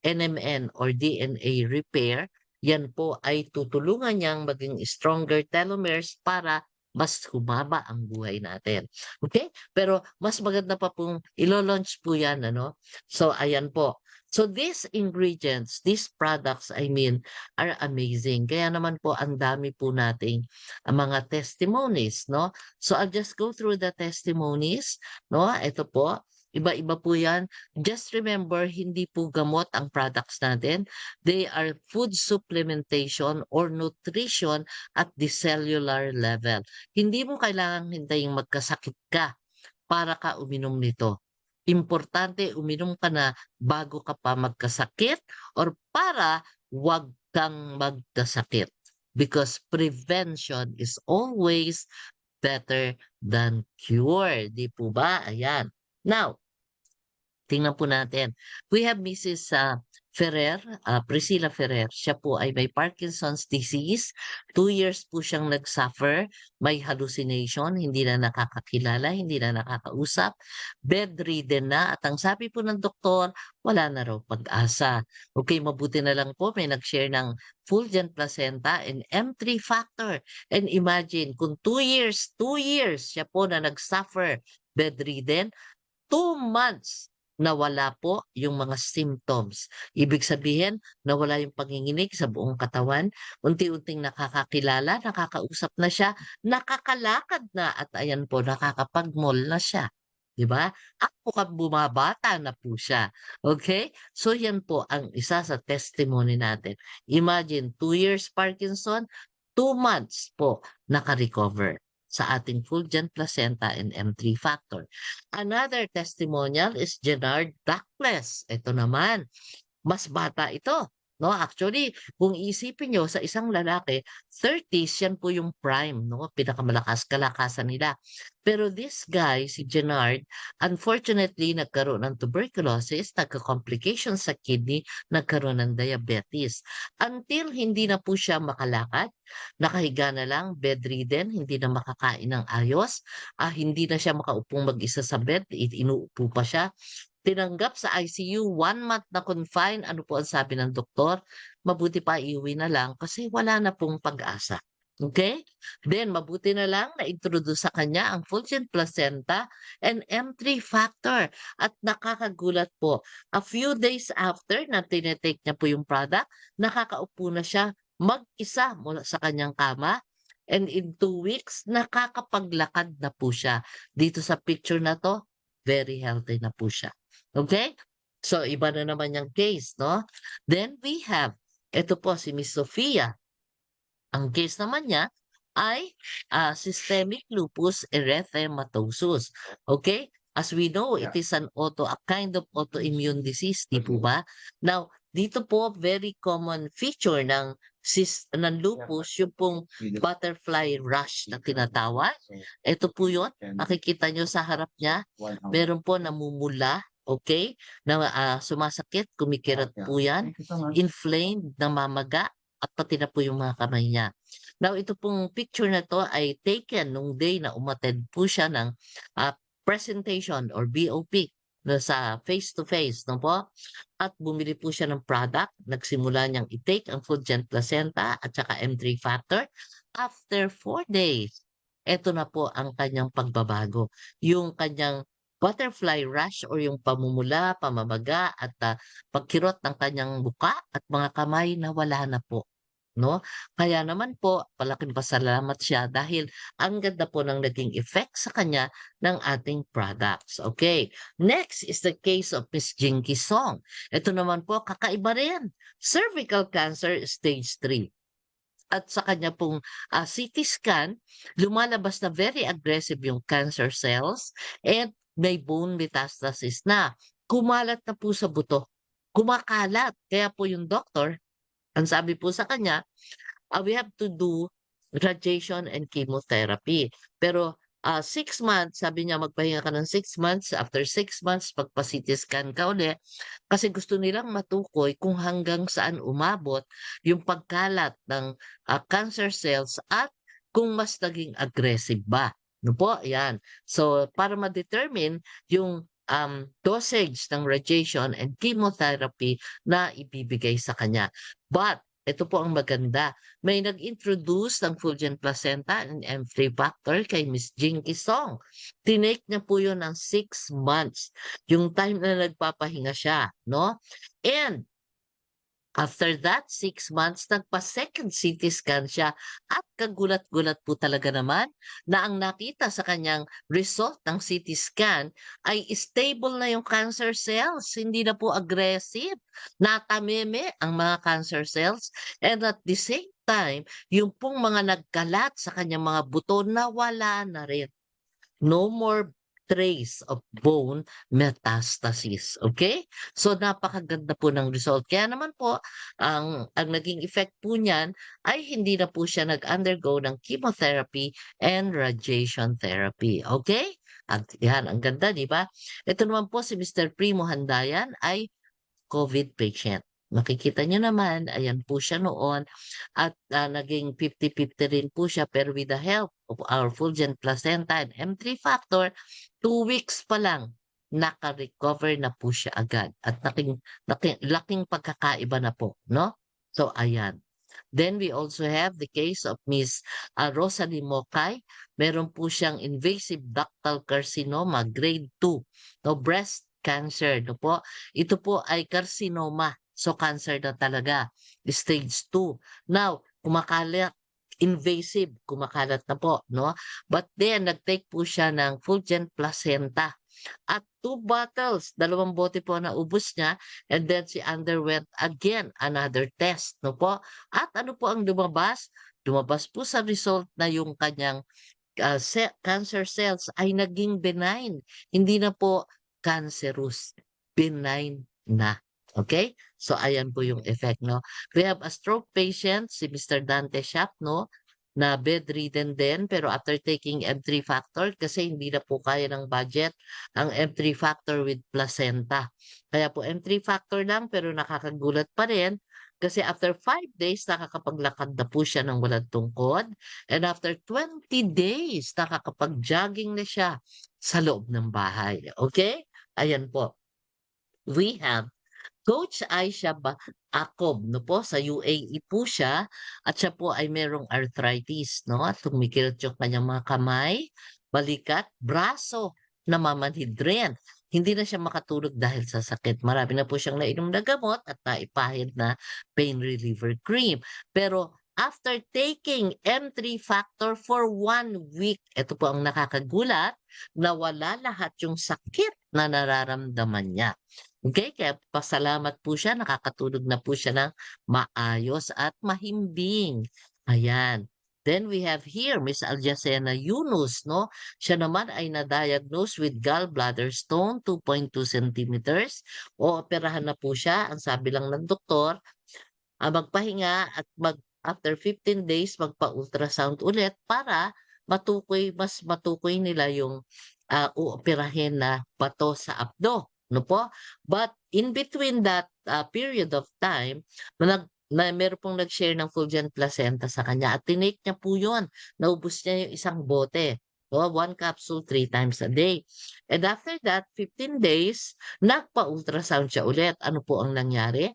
NMN or DNA repair, yan po ay tutulungan niyang maging stronger telomeres para mas humaba ang buhay natin. Okay? Pero mas maganda pa pong ilo-launch po yan, ano? So, ayan po. So, these ingredients, these products, I mean, are amazing. Kaya naman po, ang dami po nating mga testimonies, no? So, I'll just go through the testimonies, no? Ito po, iba-iba po yan. Just remember, hindi po gamot ang products natin. They are food supplementation or nutrition at the cellular level. Hindi mo kailangang hintaying magkasakit ka para ka uminom nito. Importante uminom ka na bago ka pa magkasakit or para wag kang magkasakit. Because prevention is always better than cure. Di po ba? Ayan. Now, tingnan po natin. We have Mrs. Ferrer, Priscilla Ferrer. Siya po ay may Parkinson's disease. 2 years po siyang nag-suffer. May hallucination, hindi na nakakakilala, hindi na nakakausap. Bedridden na at ang sabi po ng doktor, wala na raw pag-asa. Okay, mabuti na lang po may nag-share ng Fulgent Placenta and M3 factor. And imagine, kung 2 years siya po na nag-suffer, bedridden, 2 months nawala po yung mga symptoms. Ibig sabihin, nawala yung panginginig sa buong katawan, unti-unting nakakakilala, nakakausap na siya, nakakalakad na at ayan po, nakakapag-mall na siya. 'Di ba? At mukhang bumabata na po siya. Okay? So yan po ang isa sa testimony natin. Imagine, 2 years Parkinson, 2 months po naka-recover sa ating Fulgent Placenta and M3 factor. Another testimonial is Gennard Duckless. Ito naman, mas bata ito. No, actually, kung iisipin nyo sa isang lalaki, 30s yan po yung prime, no? Pinakamalakas kalakasan nila. Pero this guy, si Gennard, unfortunately, nagkaroon ng tuberculosis, nagka-complications sa kidney, nagkaroon ng diabetes. Until hindi na po siya makalakad, nakahiga na lang, bedridden, hindi na makakain ng ayos, hindi na siya makaupong mag-isa sa bed, inuupo pa siya. Tinanggap sa ICU, 1 month na confine. Ano po ang sabi ng doktor? Mabuti pa iuwi na lang kasi wala na pong pag-asa. Okay? Then, mabuti na lang na-introduce sa kanya ang Fulgent Placenta and M3 factor. At nakakagulat po, a few days after na tinetake niya po yung product, nakakaupo na siya mag-isa mula sa kanyang kama. And in 2 weeks, nakakapaglakad na po siya. Dito sa picture na to, very healthy na po siya. Okay? So, iba na naman yung case, no? Then we have, ito po si Miss Sofia. Ang case naman niya ay systemic lupus erythematosus. Okay? As we know, it is a kind of autoimmune disease, di po ba? Now, dito po, very common feature ng lupus, yung pong butterfly rash na tinatawag. Ito po yun, makikita nyo sa harap niya, meron po namumula, okay? Na sumasakit, kumikirat po yan, inflamed, namamaga, at pati na po yung mga kamay niya. Now, ito pong picture na to ay taken nung day na umattend po siya ng presentation or BOP na sa face-to-face, no po? At bumili po siya ng product, nagsimula niyang i-take ang Fulgent Placenta at saka M3 factor. After 4 days, eto na po ang kanyang pagbabago. Yung kanyang butterfly rash or yung pamumula, pamamaga at pagkirot ng kanyang buka at mga kamay na wala na po. No? Kaya naman po, palaking pasalamat siya dahil ang ganda po ng naging effect sa kanya ng ating products. Okay. Next is the case of Miss Jinky Song. Ito naman po, kakaiba rin. Cervical cancer stage 3. at sa kanya pong, CT scan, lumalabas na very aggressive yung cancer cells and may bone metastasis na. Kumalat na po sa buto, kumakalat. Kaya po yung doktor, ang sabi po sa kanya, we have to do radiation and chemotherapy. Pero 6 months, sabi niya magpahinga ka ng 6 months. After 6 months, magpa-CT scan ka uli. Kasi gusto nilang matukoy kung hanggang saan umabot yung pagkalat ng cancer cells at kung mas naging aggressive ba. No po, yan. So, para ma-determine yung dosage ng radiation and chemotherapy na ibibigay sa kanya. But, ito po ang maganda, may nag-introduce ng Fulgent Placenta and M3 factor kay Miss Jinky Song. Tinake niya po yun ng 6 months, yung time na nagpapahinga siya, no? And after that 6 months, nagpa-second CT scan siya at kagulat-gulat po talaga naman na ang nakita sa kanyang result ng CT scan ay stable na yung cancer cells, hindi na po aggressive. Natameme ang mga cancer cells and at the same time, yung pong mga nagkalat sa kanyang mga buto nawala na rin. No more trace of bone metastasis. Okay? So napakaganda po ng result. Kaya naman po, ang naging effect po niyan ay hindi na po siya nag-undergo ng chemotherapy and radiation therapy. Okay? At yan, ang ganda, di ba? Ito naman po si Mr. Primo Handayan ay COVID patient. Makikita niyo naman, ayan po siya noon at naging 50-50 rin po siya pero with the help of our Fulgent Placenta and M3 factor, 2 weeks pa lang naka-recover na po siya agad at laking pagkakaiba na po, no? So ayan. Then we also have the case of Miss Rosalie Mokay. Meron po siyang invasive ductal carcinoma grade 2, no, breast cancer, no po. Ito po ay carcinoma. So cancer na talaga. Stage 2. Now, kumakalat, invasive, kumakalat na po, no? But then, nag-take po siya ng Fulgent Placenta. At 2 bottles, 2 bote po na ubos niya and then she underwent again another test, no po? At ano po ang lumabas? Lumabas po sa result na yung kanyang cancer cells ay naging benign. Hindi na po cancerous. Benign na. Okay? So, ayan po yung effect, no? We have a stroke patient, si Mr. Dante Shapno, na bedridden din, pero after taking M3 factor, kasi hindi na po kaya ng budget ang M3 factor with placenta. Kaya po M3 factor lang, pero nakakagulat pa rin, kasi after 5 days, nakakapaglakad na po siya ng walang tungkod. And after 20 days, nakakapag-jogging na siya sa loob ng bahay. Okay? Ayan po. We have Coach Aisha Acob, no po, sa UAE po siya at siya po ay merong arthritis, no? At tumikilit yung kanyang mga kamay, balikat, braso, namamanhid rin. Hindi na siya makatulog dahil sa sakit. Marami na po siyang nainom na gamot at naipahid na pain reliever cream. Pero after taking M3 factor for 1 week, ito po ang nakakagulat, nawala lahat yung sakit na nararamdaman niya. Okay, kaya pasalamat po siya, nakakatulog na po siya ng maayos at mahimbing. Ayan. Then we have here Miss Aljacena Yunus, no? Siya naman ay na-diagnose with gallbladder stone, 2.2 centimeters. O operahan na po siya. Ang sabi lang ng doktor, magpahinga at after 15 days, magpa-ultrasound ulit para mas matukoy nila yung uoperahin na bato sa abdo. No po? But in between that period of time, meron pong nag-share ng Fulgent Placenta sa kanya at tinake niya po yun. Naubos niya yung isang bote. So, 1 capsule 3 times a day. And after that, 15 days, nagpa-ultrasound siya ulit. Ano po ang nangyari?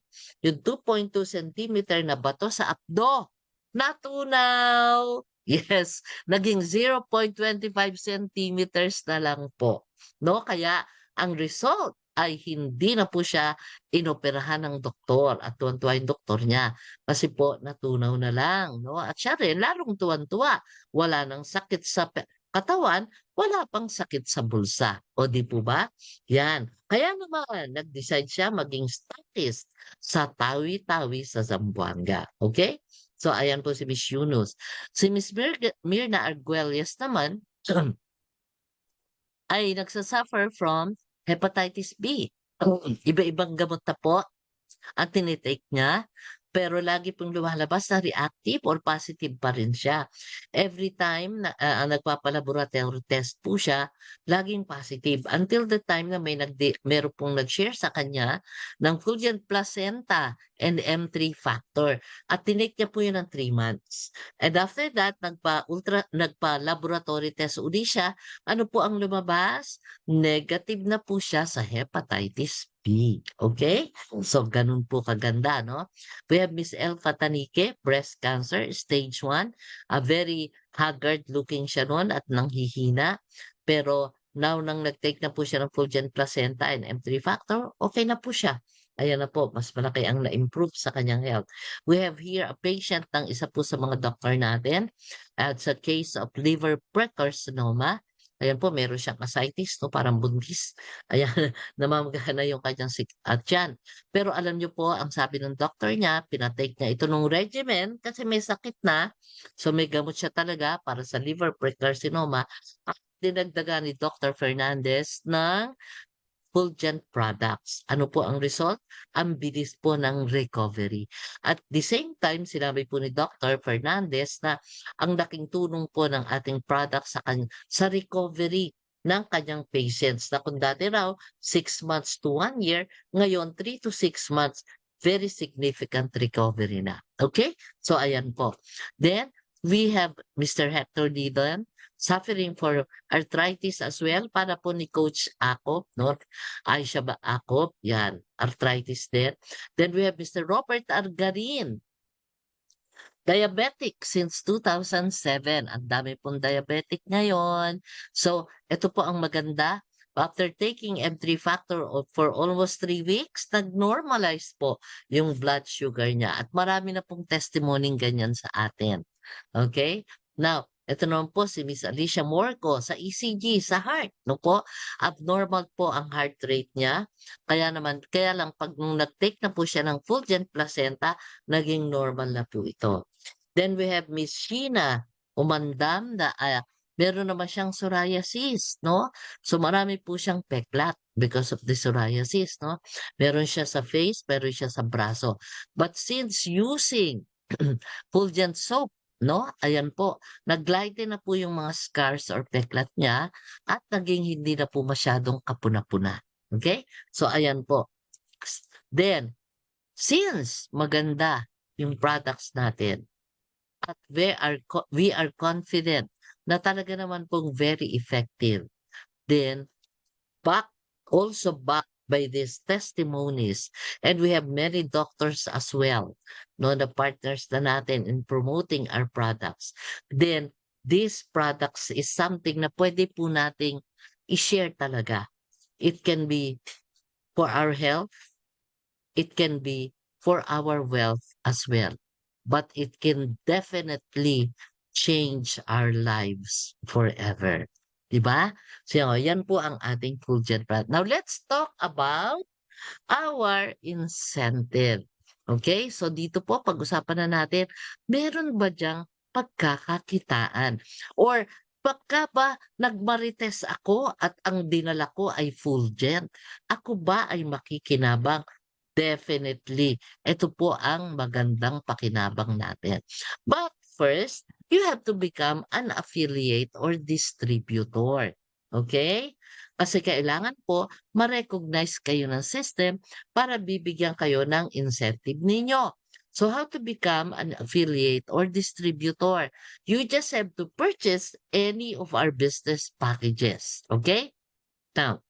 Yung 2.2 centimeter na bato sa abdo, natunaw! Yes, naging 0.25 centimeters na lang po. No? Kaya ang result ay hindi na po siya inoperahan ng doktor at tuwan-tuwa yung doktor niya kasi po natunaw na lang, no? At siya rin lalong tuwan-tuwa, wala nang sakit sa katawan, wala pang sakit sa bulsa. O di po ba? Yan. Kaya naman, nag-decide siya maging statist sa Tawi-Tawi sa Zamboanga. Okay? So, ayan po si Miss Yunus. Si Miss Mirna Arguelles naman ay nagsa-suffer from hepatitis B. Iba-ibang gamot na po ang tinitake niya, pero lagi pong lumalabas na reactive or positive pa rin siya. Every time na nagpapa-laboratory test po siya, laging positive until the time na meron pong nag-share sa kanya ng Fulgent Placenta and M3 factor at tinake niya po yun ng 3 months. And after that, nagpa-laboratory test uli siya. Ano po ang lumabas? Negative na po siya sa hepatitis B. Okay? So, ganun po kaganda, no? We have Miss El Fatanike, breast cancer, stage 1. A very haggard looking siya noon at nanghihina. Pero now nang nag-take na po siya ng Fulgent Placenta and M3 factor, okay na po siya. Ayan na po, mas malaki ang na-improve sa kanyang health. We have here a patient ng isa po sa mga doktor natin. At sa case of liver precarcinoma, ayan po, meron siyang ascites, no? Parang buntis. Ayan, namamagana yung kanyang tiyan. Pero alam niyo po, ang sabi ng doktor niya, pinatake niya ito nung regimen kasi may sakit na. So may gamot siya talaga para sa liver precarcinoma. At dinagdagan ni Dr. Fernandez ng Fulgent products. Ano po ang result? Ang bilis po ng recovery. At the same time, sinabi po ni Dr. Fernandez na ang laking tulong po ng ating products sa recovery ng kanyang patients na kung dati raw 6 months to 1 year, ngayon 3 to 6 months, very significant recovery na. Okay? So ayan po. Then, we have Mr. Hector Didon suffering for arthritis as well para po ni Coach Akop, no? Aisha Akop, yan, arthritis din. Then we have Mr. Robert Argarin, diabetic since 2007. Ang dami pong diabetic ngayon. So, ito po ang maganda. After taking M3 factor for almost 3 weeks, nag-normalize po yung blood sugar niya. At marami na pong testimony ganyan sa atin. Okay? Now, ito naman po si Miss Alicia Morco sa ECG, sa heart. No po? Abnormal po ang heart rate niya. Kaya lang pag nung nag-take na po siya ng Fulgent Placenta, naging normal na po ito. Then we have Miss Sheena Umandam na meron naman siyang psoriasis, no? So marami po siyang peklat because of the psoriasis, no? Meron siya sa face, meron siya sa braso. But since using Fulgent soap, no? Ayan po, naglighten na po yung mga scars or peklat niya at naging hindi na po masyadong kapuna-puna. Okay? So ayan po. Then, since maganda yung products natin at we are confident na talaga naman pong very effective, then also backed by these testimonies. And we have many doctors as well, no, the partners na natin in promoting our products. Then, these products is something na pwede po nating i-share talaga. It can be for our health, it can be for our wealth as well. But it can definitely change our lives forever. Diba? So, yan po ang ating Fulgent product. Now, let's talk about our incentive. Okay? So, dito po, pag-usapan na natin, meron ba diyang pagkakakitaan? Or, pagka ba nagmarites ako at ang dinala ko ay Fulgent, ako ba ay makikinabang? Definitely. Ito po ang magandang pakinabang natin. But first, you have to become an affiliate or distributor. Okay? Kasi kailangan po ma-recognize kayo ng system para bibigyan kayo ng incentive ninyo. So how to become an affiliate or distributor? You just have to purchase any of our business packages. Okay? Now,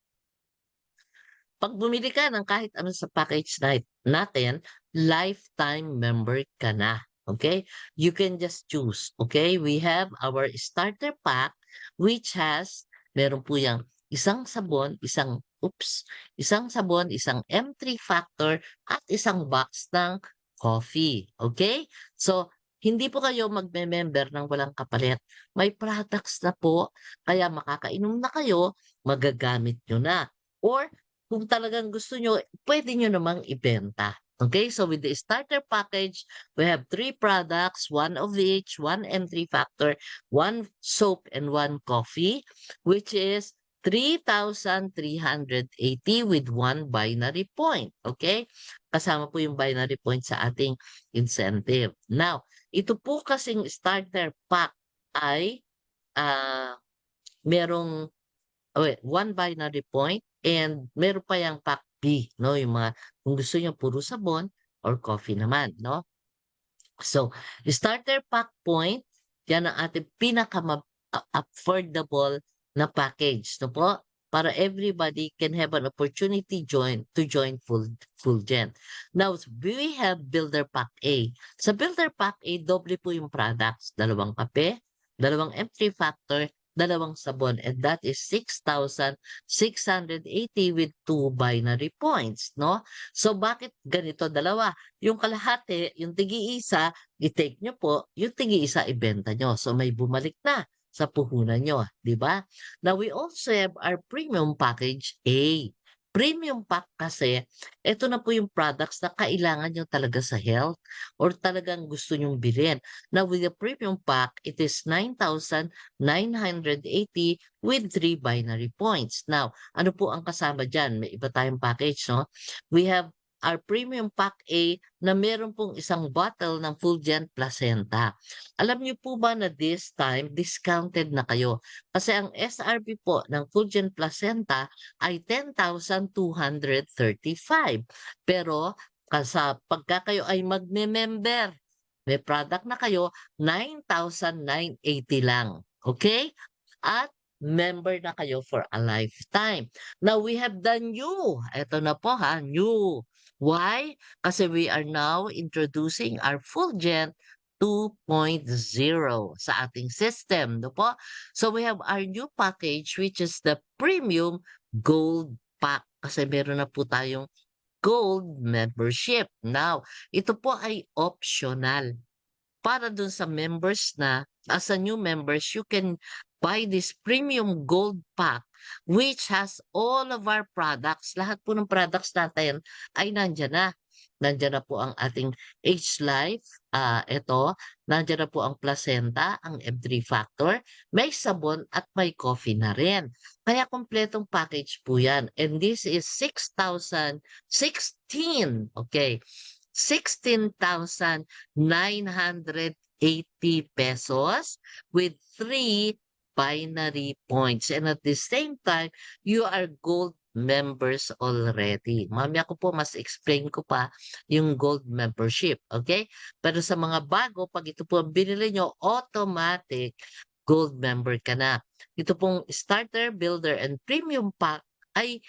pag bumili ka ng kahit ano sa package natin, lifetime member ka na. Okay? You can just choose. Okay? We have our starter pack which has, meron po yung isang sabon, isang M3 factor at isang box ng coffee. Okay? So, hindi po kayo magme-member ng walang kapalit. May products na po, kaya makakainom na kayo, magagamit nyo na. Or kung talagang gusto nyo, pwede nyo namang ibenta. Okay, so with the starter package, we have 3 products, one of each, one entry factor, one soap, and one coffee, which is 3,380 with one binary point. Okay? Kasama po yung binary point sa ating incentive. Now, ito po kasing starter pack ay ah merong one binary point and meron pa yang pack B, no? Yung mga, kung gusto niyo puro sabon or coffee naman, no? So, starter pack point, yan ang ating affordable na package, no po? Para everybody can have an opportunity to join Fulgent. Now, we have Builder Pack A. Sa Builder Pack A, doble po yung products. 2 kape, 2 entry factor, 2 sabon, and that is 6,680 with 2 binary points, no? So, bakit ganito dalawa? Yung kalahati, yung tigi-isa, i-take nyo po, yung tigi-isa ibenta nyo. So may bumalik na sa puhunan nyo, di ba? Now we also have our premium package A. Premium pack kasi, ito na po yung products na kailangan nyo talaga sa health or talagang gusto nyong bilhin. Now with the premium pack, it is 9,980 with 3 binary points. Now, ano po ang kasama dyan? May iba tayong package, no? We have our premium pack A na meron pong isang bottle ng Fulgent Placenta. Alam niyo po ba na this time, discounted na kayo? Kasi ang SRP po ng Fulgent Placenta ay 10,235. Pero pagka kayo ay magme-member, may product na kayo, 9,980 lang. Okay? At member na kayo for a lifetime. Now, we have the new. Ito na po ha, new. Why? Kasi we are now introducing our Fulgent 2.0 sa ating system. No po? So, we have our new package which is the Premium Gold Pack. Kasi meron na po tayong Gold membership. Now, ito po ay optional para dun sa members na, as a new members, you can buy this premium gold pack which has all of our products. Lahat po ng products natin ay nandyan na. Nandyan na po ang ating H-Life, ito, nandyan na po ang placenta, ang M3 factor, may sabon at may coffee na rin. Kaya kompletong package po yan. And this is 6,016, okay, 16,980 pesos with 3 binary points. And at the same time, you are gold members already. Mamaya ko po mas explain ko pa yung gold membership. Okay? Pero sa mga bago, pag ito po ang binili nyo, automatic gold member ka na. Ito pong starter, builder, and premium pack ay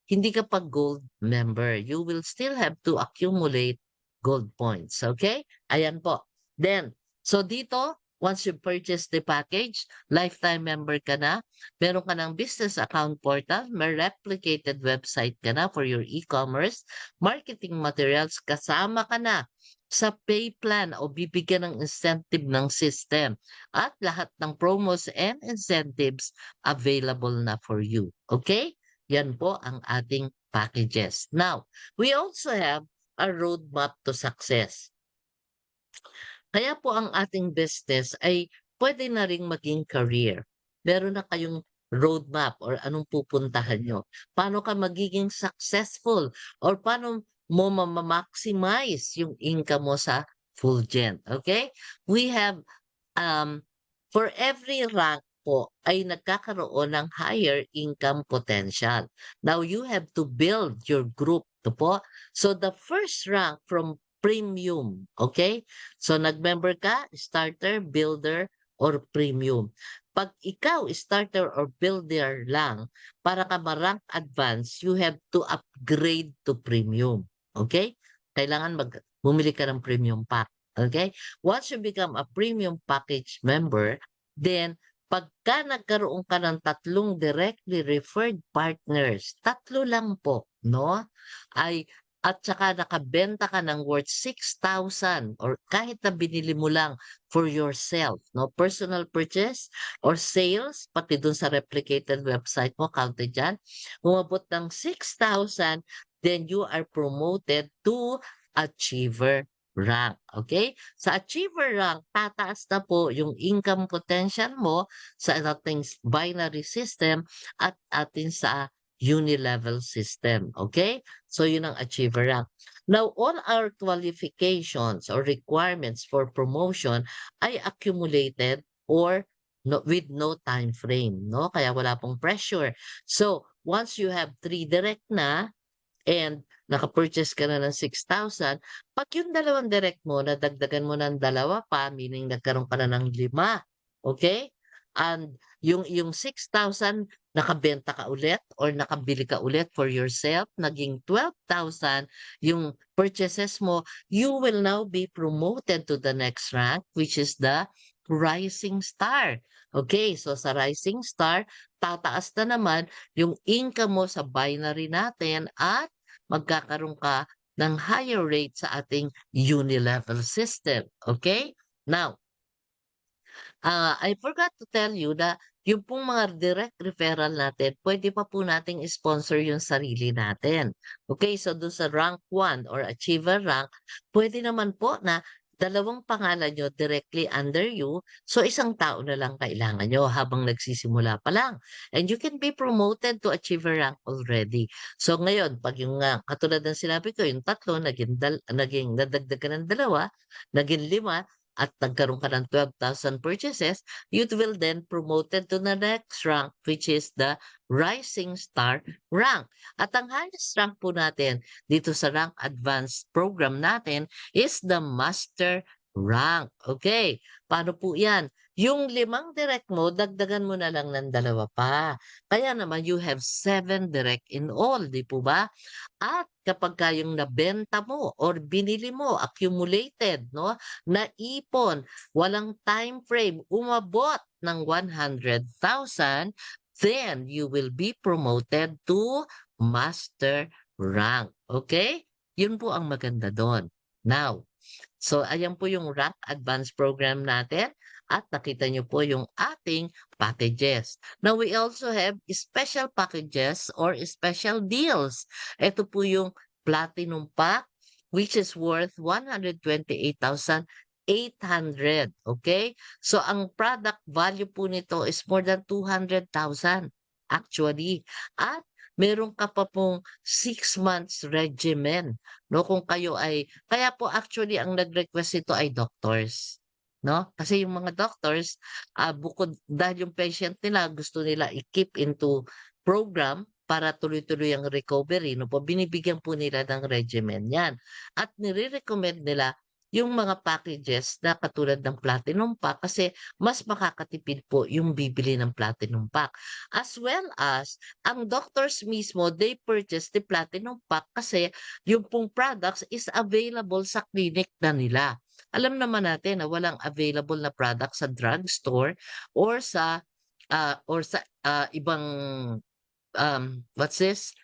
hindi ka pa gold member. You will still have to accumulate gold points. Okay? Ayan po. Then, so dito, once you purchase the package, lifetime member ka na, meron ka ng business account portal, may replicated website ka na for your e-commerce, marketing materials, kasama ka na sa pay plan o bibigyan ng incentive ng system at lahat ng promos and incentives available na for you. Okay? Yan po ang ating packages. Now, we also have a roadmap to success. Kaya po ang ating business ay pwede na ring maging career. Meron na kayong roadmap or anong pupuntahan nyo. Paano ka magiging successful or paano mo maximize yung income mo sa Fulgent. Okay? We have for every rank po ay nagkakaroon ng higher income potential. Now, you have to build your group. To po. So, the first rank from premium. Okay? So, nag-member ka, starter, builder, or premium. Pag ikaw, starter or builder lang, para ka ma-rank advance, you have to upgrade to premium. Okay? Kailangan bumili ka ng premium pack. Okay? Once you become a premium package member, then pagka nagkaroon ka ng 3 directly referred partners, 3 lang po, no? At saka nakabenta ka ng worth 6,000 or kahit na binili mo lang for yourself, no? Personal purchase or sales, pati dun sa replicated website mo, counted dyan, umabot ng 6,000, then you are promoted to achiever rank. Okay? Sa achiever rank, tataas na po yung income potential mo sa ating binary system at atin sa unilevel system. Okay? So, yun ang achiever rank. Now, all our qualifications or requirements for promotion ay accumulated or with no time frame, no? Kaya wala pong pressure. So, once you have 3 direct na, and naka-purchase ka na ng 6,000, 'pag yung dalawang direct mo nadagdagan mo ng dalawa pa, meaning nagkaroon ka na ng 5, okay? And yung 6,000 nakabenta ka ulit or nakabili ka ulit for yourself, naging 12,000 yung purchases mo, you will now be promoted to the next rank, which is the rising star. Okay, so sa rising star, tataas na naman yung income mo sa binary natin at magkakaroon ka ng higher rate sa ating unilevel system. Okay? Now, I forgot to tell you na yung pong mga direct referral natin, pwede pa po nating sponsor yung sarili natin. Okay, so doon sa rank 1 or achiever rank, pwede naman po na dalawang pangalan nyo directly under you, so isang tao na lang kailangan nyo habang nagsisimula pa lang. And you can be promoted to achiever rank already. So ngayon, pag yung katulad ng sinabi ko, yung tatlo, naging nadagdagan ng dalawa, naging 5, at nagkaroon ka ng 12,000 purchases, you will then promoted to the next rank, which is the rising star rank. At ang highest rank po natin dito sa rank advanced program natin is the master rank. Okay, paano po yan? Yung 5 direct mo, dagdagan mo na lang ng 2 pa. Kaya naman you have 7 direct in all, di po ba? At kapagka yung nabenta mo or binili mo, accumulated, no? Naipon, walang time frame, umabot ng 100,000, then you will be promoted to master rank. Okay? Yun po ang maganda doon. Now, so ayan po yung rank advanced program natin at nakita nyo po yung ating packages. Now, we also have special packages or special deals. Ito po yung platinum pack which is worth 128,800. Okay? So, ang product value po nito is more than 200,000 actually. At meron ka pa pong 6 months regimen. No, kung kayo ay kaya po actually ang nag-request ito ay doctors, no? Kasi yung mga doctors, bukod dahil yung patient nila gusto nila i-keep into program para tuloy-tuloy ang recovery, no po, binibigyan po nila ng regimen 'yan. At nire-recommend nila yung mga packages na katulad ng platinum pack kasi mas makakatipid po yung bibili ng platinum pack. As well as ang doctors mismo, they purchase the platinum pack kasi yung pong products is available sa clinic na nila. Alam naman natin na walang available na product sa drugstore or sa ibang, what's this,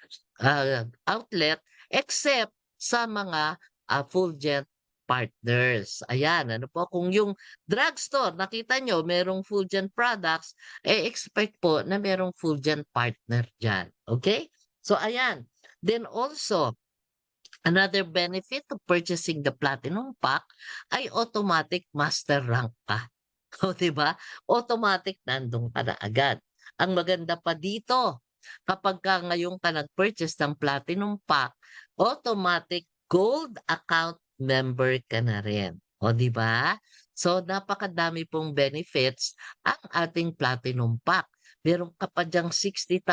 outlet except sa mga, Fulgent partners. Ayan, ano po, kung yung drugstore nakita nyo merong Fulgent products, expect po na merong Fulgent partner diyan, okay? So ayan, then also another benefit of purchasing the platinum pack ay automatic master rank ka. O, 'di ba? Automatic nandun ka na agad. Ang maganda pa dito, kapagka ngayon ka nag-purchase ng platinum pack, automatic gold account member ka na rin. O, 'di ba? So, napakadami pong benefits ang ating platinum pack. Meron ka pa diyang 60,000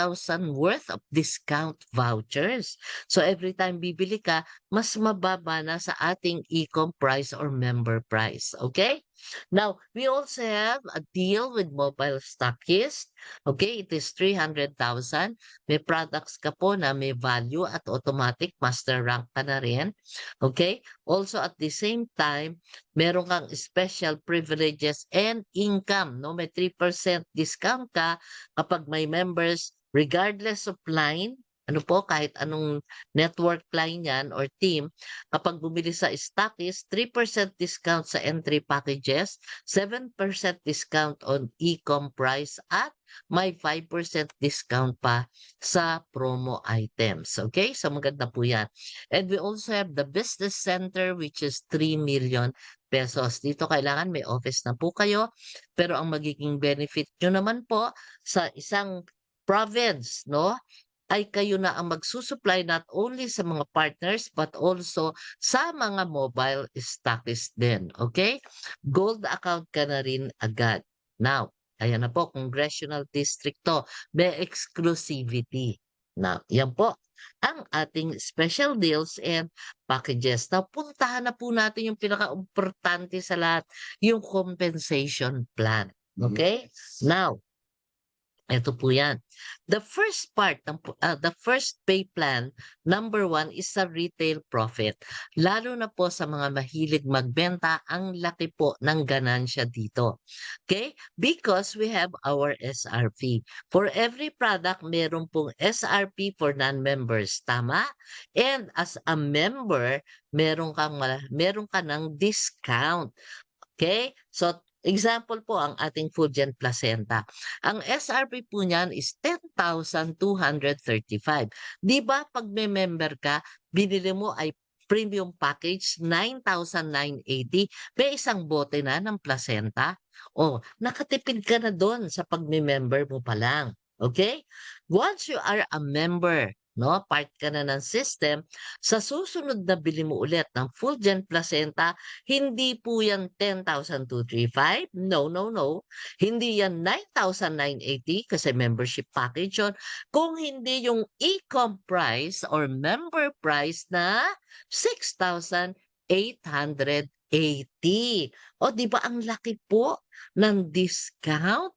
worth of discount vouchers. So, every time bibili ka, mas mababa na sa ating e-com price or member price. Okay? Now, we also have a deal with Mobile Stockist. Okay, it is 300,000. May products ka po na may value at automatic master rank ka na rin. Okay? Also, at the same time, meron kang special privileges and income. No? May 3% discount ka kapag may members regardless of line. Ano po, kahit anong network line yan or team, kapag bumili sa Stockist, 3% discount sa entry packages, 7% discount on e-com price at may 5% discount pa sa promo items. Okay? So maganda po yan. And we also have the business center which is 3 million pesos. Dito kailangan may office na po kayo. Pero ang magiging benefit nyo naman po sa isang province, no? Ay kayo na ang magsusupply not only sa mga partners but also sa mga mobile stockists din. Okay? Gold account ka na rin agad. Now, ayan na po, congressional district to. May exclusivity. Now, yan po ang ating special deals and packages. Now, puntahan na po natin yung pinaka-importante sa lahat, yung compensation plan. Okay? Now, eto po yan. The first part, the first pay plan, number 1 is sa retail profit. Lalo na po sa mga mahilig magbenta, ang laki po ng ganansya dito. Okay? Because we have our SRP. For every product, meron pong SRP for non-members. Tama? And as a member, meron ka ng discount. Okay? So, example po ang ating Fulgent Placenta. Ang SRP po niyan is 10,235. 'Di ba pag may member ka, binili mo ay premium package 9,980, may isang bote na ng placenta. O, nakatipid ka na doon sa pagme-member mo pa lang. Okay? Once you are a member, no, part ka na ng system, sa susunod na bili mo ulit ng Fulgent Placenta, hindi po yan 10,235. No, no, no. Hindi yan 9,980 kasi membership package yun. Kung hindi yung e-com price or member price na 6,880. O, di ba ang laki po ng discount?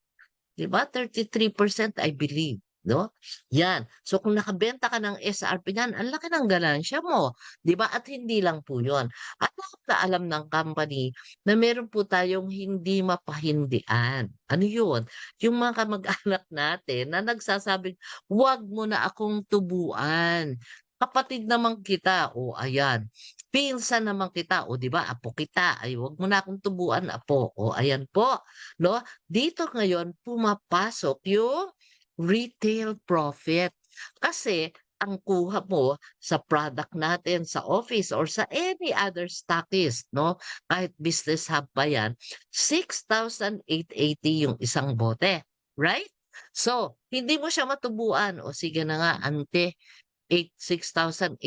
Di ba? 33% I believe. No? Yan. So kung nakabenta ka ng SRP niyan, ang laki ng ganansya mo. Di ba? At hindi lang po yun. At alam ng company na meron po tayong hindi mapahindian. Ano yun? Yung mga kamag-anak natin na nagsasabing, wag mo na akong tubuan. Kapatid naman kita. O ayan. Pinsan naman kita. O di ba? Apo kita. Ay, wag mo na akong tubuan, apo. O ayan po. No? Dito ngayon pumapasok yung retail profit. Kasi ang kuha mo sa product natin sa office or sa any other stockist, no? Kahit business hub pa yan, 6,880 yung isang bote. Right? So, hindi mo siya matubuan. O sige na nga, ante, 6,880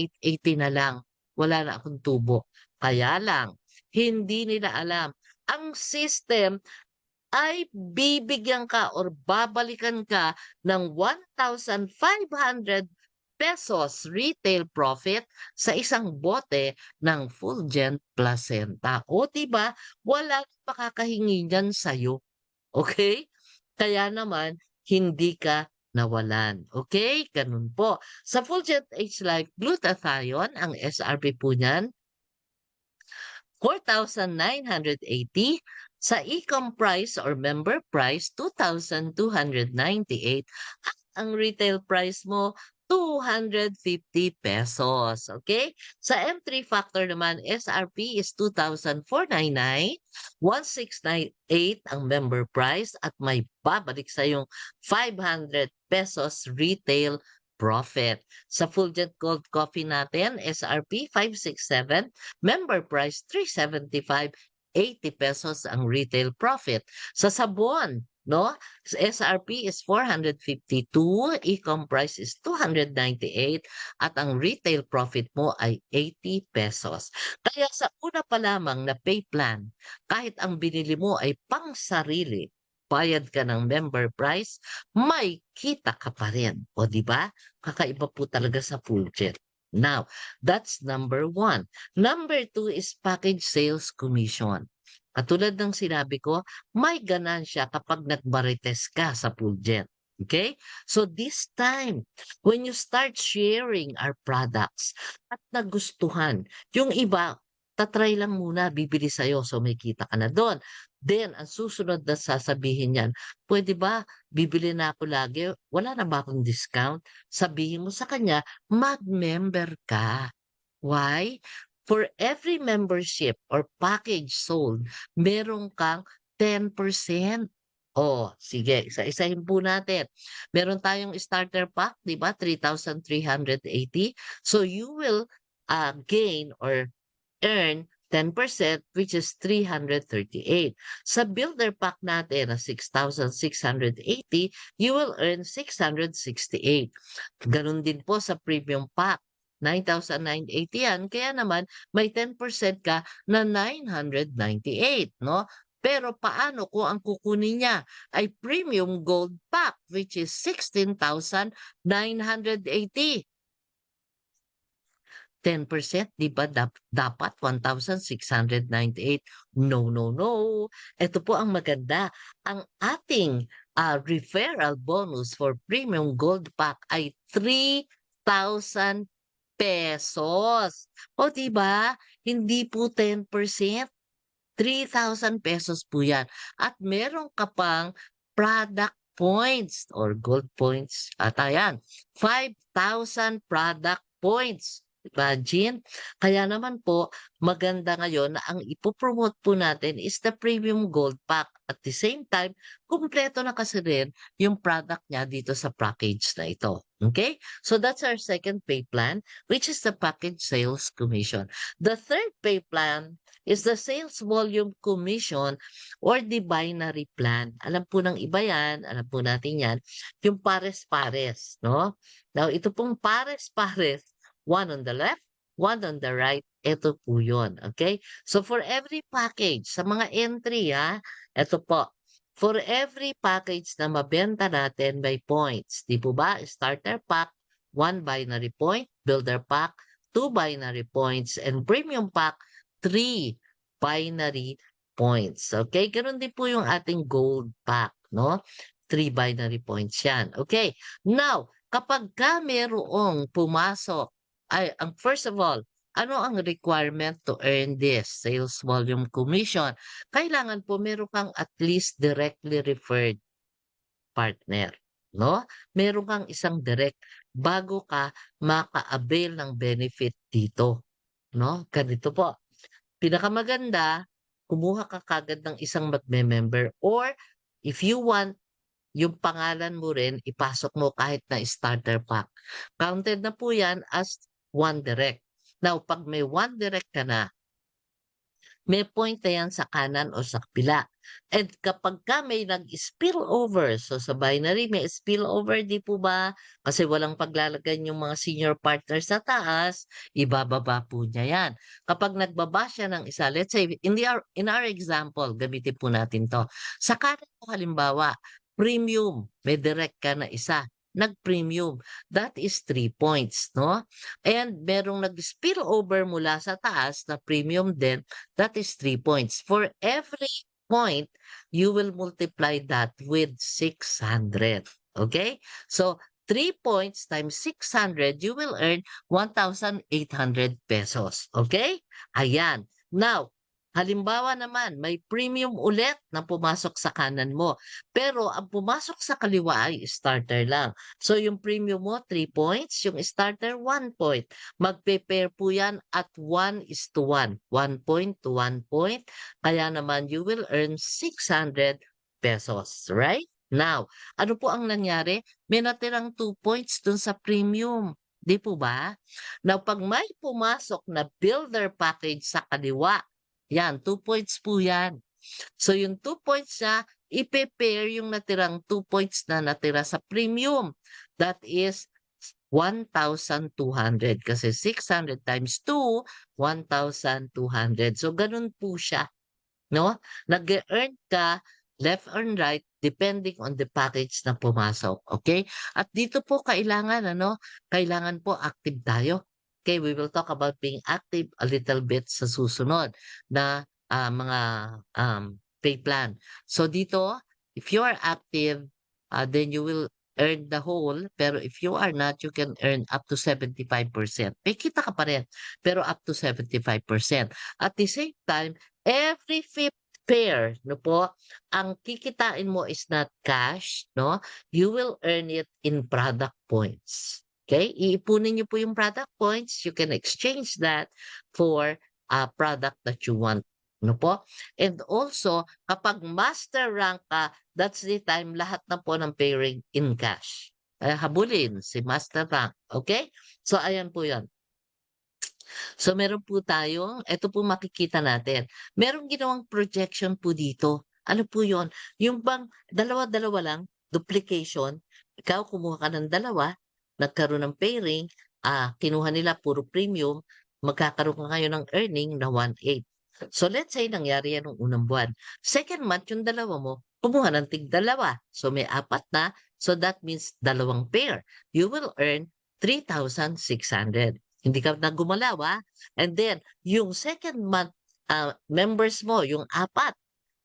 na lang. Wala na akong tubo. Kaya lang, hindi nila alam. Ang system ay bibigyan ka or babalikan ka ng 1,500 pesos retail profit sa isang bote ng Fulgent Placenta. O diba, walang makakahingi niyan sa'yo. Okay? Kaya naman, hindi ka nawalan. Okay? Ganun po. Sa Fulgent H-Life Glutathione, ang SRP po niyan, 4,980. Sa e-com price or member price, 2,298. At ang retail price mo, 250 pesos. Okay? Sa M3 factor naman, SRP is 2,499. 1,698 ang member price at may babalik sa yung 500 pesos retail profit. Sa Fulgent Gold Coffee natin, SRP 567, member price 375, 80 pesos ang retail profit. Sa sabon, no? SRP is 452, e-com price is 298 at ang retail profit mo ay 80 pesos. Kaya sa una pa lamang na pay plan, kahit ang binili mo ay pang sarili, bayad ka ng member price, may kita ka pa rin. O di ba? Kakaiba po talaga sa Fulgent. Now, that's number 1. Number 2 is package sales commission. Katulad ng sinabi ko, may ganansya kapag nagmarites ka sa Fulgent. Okay? So this time, when you start sharing our products at nagustuhan, yung iba, tatry lang muna, bibili sa'yo, so may kita ka na doon. Then, ang susunod na sasabihin niyan, pwede ba, bibili na ako lagi, wala na ba akong discount? Sabihin mo sa kanya, mag-member ka. Why? For every membership or package sold, meron kang 10%. Oh, sige, isa-isahin po natin. Meron tayong starter pack, 'di ba, 3,380. So you will gain or earn 10% which is 338. Sa builder pack natin na 6,680, you will earn 668. Ganun din po sa premium pack. 9,980 yan. Kaya naman may 10% ka na 998, no? Pero paano kung ang kukunin niya ay premium gold pack which is 16,980? 10%, 'di ba dapat 1,698. No, no, no. Ito po ang maganda. Ang ating referral bonus for Premium Gold Pack ay 3,000 pesos. O 'di ba? Hindi po 10%, 3,000 pesos po 'yan. At meron ka pang product points or gold points ata 'yan, 5,000 product points. Imagine. Kaya naman po maganda ngayon na ang ipo-promote po natin is the Premium Gold Pack. At the same time, kumpleto na kasi rin yung product niya dito sa package na ito. Okay? So that's our second pay plan, which is the package sales commission. The third pay plan is the sales volume commission or the binary plan. Alam po ng iba yan, alam po natin yan, yung pares-pares, no? Now, ito pong pares-pares, one on the left, one on the right, ito po yun, okay? So, for every package, sa mga entry, ito po, for every package na mabenta natin by points, di po ba? Starter pack, 1 binary point, builder pack, 2 binary points, and premium pack, 3 binary points. Okay? Ganun din po yung ating gold pack, no? 3 binary points yan. Okay. Now, kapag ka merong pumasok, first of all, ano ang requirement to earn this sales volume commission? Kailangan po meron kang at least directly referred partner, no? Meron kang isang direct bago ka maka-avail ng benefit dito, no? Ganito po. Pinakamaganda, kumuha ka kaagad ng isang magme-member or if you want, yung pangalan mo rin, ipasok mo kahit na starter pack. Counted na po yan as one direct. Now, pag may one direct ka na, may point na yan sa kanan o sa kabila. And kapag ka may nag-spill over, so sa binary may spill over, di po ba? Kasi walang paglalagyan yung mga senior partners sa taas, ibababa po niya yan. Kapag nagbaba siya ng isa, let's say, in our example, gamitin po natin to. Sa kanan po halimbawa, premium, may direct ka na isa, nag-premium. That is 3 points, no? And merong nag-spill over mula sa taas na premium din, that is 3 points. For every point, you will multiply that with 600. Okay? So, 3 points times 600, you will earn 1,800 pesos. Okay? Ayan. Now, halimbawa naman, may premium ulit na pumasok sa kanan mo. Pero ang pumasok sa kaliwa ay starter lang. So, yung premium mo, 3 points. Yung starter, 1 point. Magpe-pair po yan at 1:1. 1 point to 1 point. Kaya naman, you will earn 600 pesos. Right? Now, ano po ang nangyari? May natirang 2 points dun sa premium. Di po ba? Now, pag may pumasok na builder package sa kaliwa, yan, 2 points po yan. So, yung 2 points niya, ipe-pair yung natirang 2 points na natira sa premium. That is 1,200 kasi 600 times 2, 1,200. So, ganun po siya, no? Nag-earn ka left and right depending on the package na pumasok, okay? At dito po kailangan po active tayo. Okay, we will talk about being active a little bit sa susunod na mga pay plan. So dito, if you are active, then you will earn the whole. Pero if you are not, you can earn up to 75%. May kita ka pa rin, pero up to 75%. At the same time, every fifth pair, no po, ang kikitain mo is not cash, no? You will earn it in product points. Okay? Iipunin niyo po yung product points. You can exchange that for a product that you want. No po? And also, kapag master rank ka, that's the time lahat na po ng pairing in cash. Habulin si master rank. Okay? So, ayan po yan. So, meron po tayong, eto po makikita natin. Merong ginawang projection po dito. Ano po yon? Yung bang dalawa-dalawa lang, duplication, ikaw kumuha ka ng dalawa, nagkaroon ng pairing, kinuha nila puro premium, magkakaroon ka ngayon ng earning na 1/8. So let's say nangyari yan nung unang buwan. Second month, yung dalawa mo, kumuha ng tig-dalawa. So may apat na. So that means dalawang pair. You will earn 3,600. Hindi ka na gumalaw, And then, yung second month members mo, yung apat.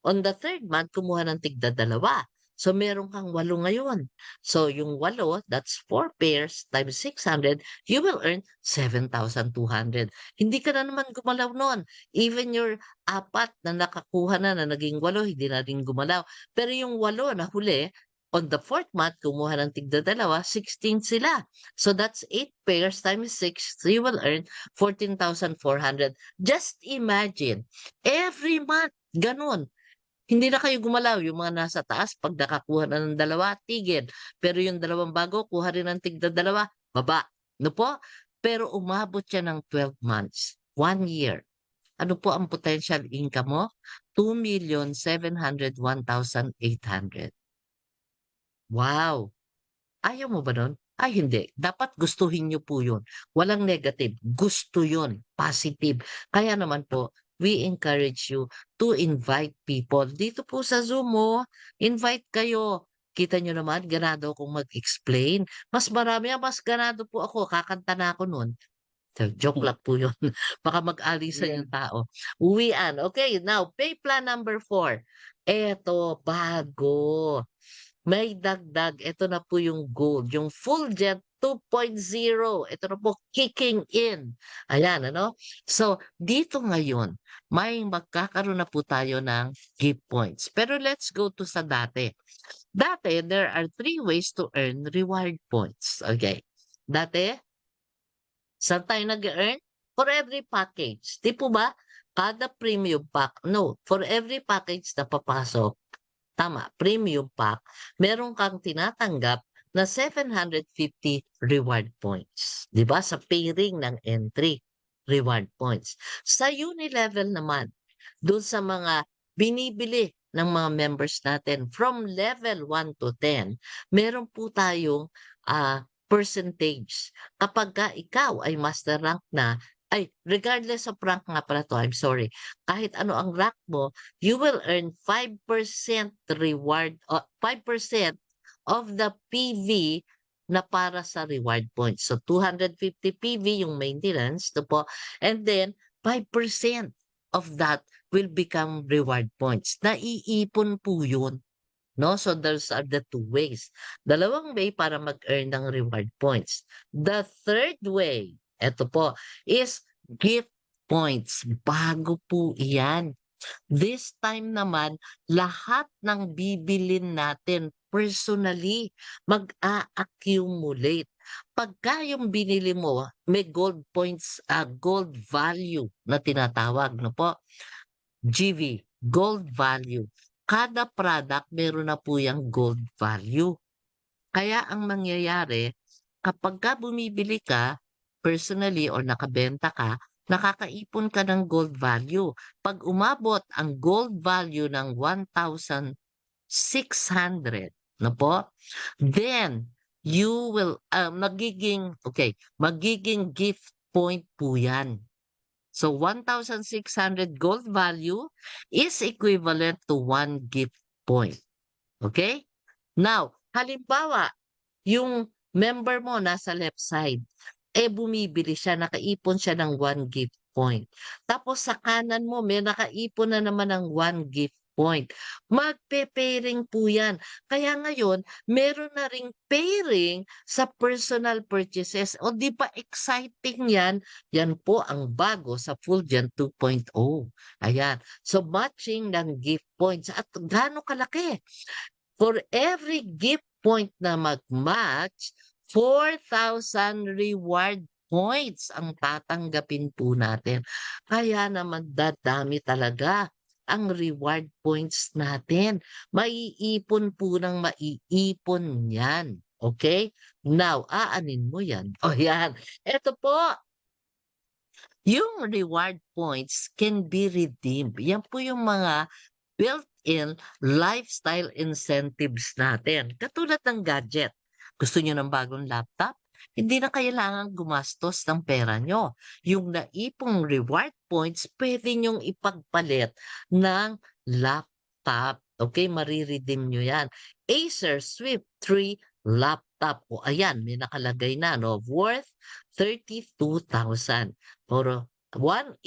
On the third month, kumuha ng tigda-dalawa. So, meron kang 8 ngayon. So, yung 8, that's 4 pairs times 600, you will earn 7,200. Hindi ka na naman gumalaw nun. Even your apat na nakakuha na naging 8, hindi na rin gumalaw. Pero yung 8 na huli, on the fourth month, kumuha ng tigda-dalawa, 16 sila. So, that's 8 pairs times 6, so you will earn 14,400. Just imagine, every month, ganun. Hindi na kayo gumalaw, yung mga nasa taas 'pag nakakuha na ng dalawa, tigil. Pero yung dalawang bago, kuha rin ng tigda-dalawa, baba, 'no po? Pero umabot siya ng 12 months, 1 year. Ano po ang potential income mo? 2,701,800. Wow! Ayaw mo ba nun? Ay hindi, dapat gustuhin niyo po yun. Walang negative, gusto yun, positive. Kaya naman po, we encourage you to invite people. Dito po sa Zoom mo, invite kayo. Kita niyo naman, ganado akong mag-explain. Mas marami, mas ganado po ako, kakanta na ako nun. So, joke lang po yun. Baka mag-alisan yung tao. Uwian. Okay, now, pay plan number 4. Eto, bago. May dagdag, ito na po yung gold, yung Fulgent 2.0. Ito na po kicking in. Ayan, ano? So, dito ngayon, may magkakaroon na po tayo ng gift points. Pero let's go to sa dati. Dati, there are 3 ways to earn reward points. Okay. Dati, saan tayo nag-earn? For every package. Di po ba? Kada premium pack. No, for every package na papasok, tama, premium pack, meron kang tinatanggap na 750 reward points. 'Di ba? Sa pairing ng entry, reward points. Sa uni-level naman, doon sa mga binibili ng mga members natin from level 1 to 10, meron po tayong percentage. Kapagka ikaw ay master rank na, ay regardless of rank nga pala 'to, I'm sorry. Kahit ano ang rank mo, you will earn 5% reward, 5% of the PV na para sa reward points. So 250 PV yung maintenance, 'to po. And then 5% of that will become reward points. Naiipon po 'yun. No? So those are the 2 ways. Dalawang way para mag-earn ng reward points. The third way, eto po, is gift points. Bago po iyan. This time naman, lahat ng bibilin natin personally, mag-a-accumulate. Pagka yung binili mo, may gold points, gold value na tinatawag, no po? GV, gold value. Kada product meron na po yang gold value. Kaya ang mangyayari, kapagka bumibili ka personally or nakabenta ka, nakakaipon ka ng gold value. 'Pag umabot ang gold value ng 1,600, no po? Then you will magiging gift point po 'yan. So 1,600 gold value is equivalent to 1 gift point. Okay? Now, halimbawa, yung member mo nasa left side, bumibili siya, nakaipon siya ng 1 gift point. Tapos sa kanan mo, may nakaipon na naman ng 1 gift point. Magpe-pairing po yan. Kaya ngayon, meron na ring pairing sa personal purchases. O di ba exciting yan? Yan po ang bago sa Fulgent 2.0. Ayan. So matching ng gift points. At gaano kalaki? For every gift point na mag-match, 4,000 reward points ang tatanggapin po natin. Kaya naman dadami talaga ang reward points natin. Maiipon po ng maiipon yan. Okay? Now, aanin mo yan. O yan. Eto po, yung reward points can be redeemed. Yan po yung mga built-in lifestyle incentives natin. Katulad ng gadget. Gusto niyo ng bagong laptop? Hindi na kailangan gumastos ng pera nyo. Yung naipong reward points, pwede nyong ipagpalit ng laptop. Okay, mariredeem nyo yan. Acer Swift 3 laptop. O ayan, may nakalagay na, no? Worth 32,000. Puro 1:10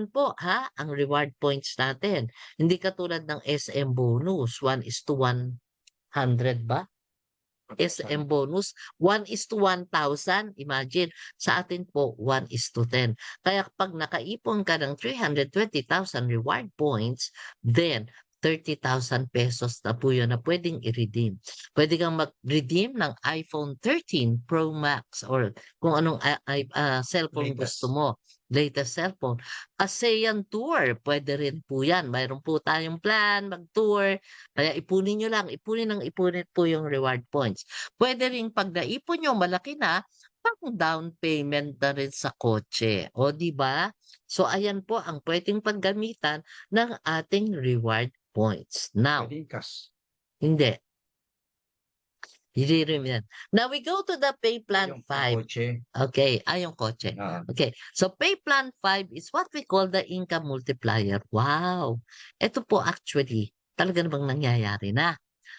po, ha? Ang reward points natin. Hindi katulad ng SM bonus, 1:100 ba? SM bonus, 1:1,000. Imagine, sa atin po, 1:10. Kaya kapag nakaipon ka ng 320,000 reward points, then 30,000 pesos na po yun na pwedeng i-redeem. Pwede kang mag-redeem ng iPhone 13 Pro Max or kung anong cellphone gusto Latest. mo. Latest cellphone. ASEAN Tour, pwede rin po yan. Mayroon po tayong plan, mag-tour. Kaya ipunin nyo lang, ipunin po yung reward points. Pwede rin pag naipon nyo, malaki na, pang down payment na rin sa kotse. O, di ba? So, ayan po ang pwedeng paggamitan ng ating reward points. Now, Pwede cash. hindi. Hindi rin yan. Now, we go to the Pay Plan Yung 5. kotse. Okay, yung kotse. Ah, Okay, so Pay Plan 5 is what we call the income multiplier. Wow! Ito po actually, talaga namang nangyayari na.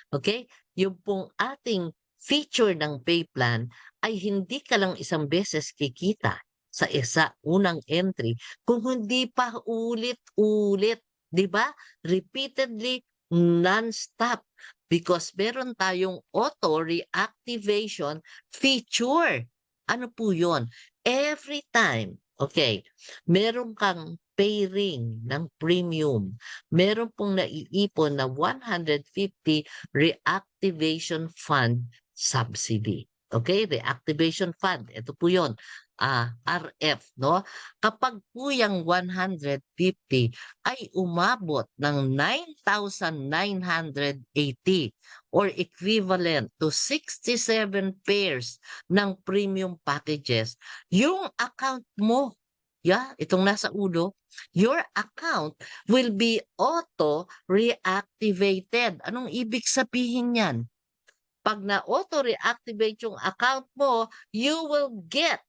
Okay? Yung pong ating feature ng pay plan ay hindi ka lang isang beses kikita sa unang entry kung hindi pa ulit-ulit, 'di ba? Repeatedly, non-stop because meron tayong auto reactivation feature. Ano po 'yon? Every time, okay, meron kang pay-ring ng premium, meron pong naiipon na 150 reactivation fund subsidy. Okay, reactivation fund, ito po 'yon. RF, no? Kapag po yung 150 ay umabot ng 9,980 or equivalent to 67 pairs ng premium packages, yung account mo, itong nasa ulo, your account will be auto reactivated. Anong ibig sabihin yan? Pag na-auto reactivate yung account mo, you will get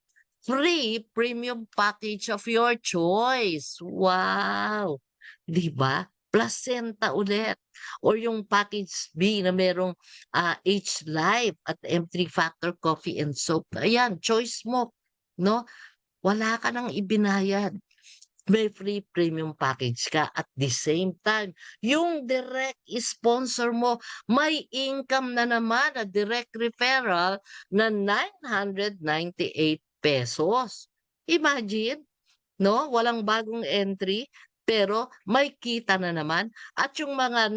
free premium package of your choice. Wow! 'Di ba? Placenta ulit. Or yung package B na merong H Life at M3 Factor Coffee and Soap. Ayan, choice mo, no? Wala ka nang ibinayad. May free premium package ka at the same time, yung direct sponsor mo, may income na naman na direct referral na 998 pesos. Imagine, no? Walang bagong entry, pero may kita na naman. At yung mga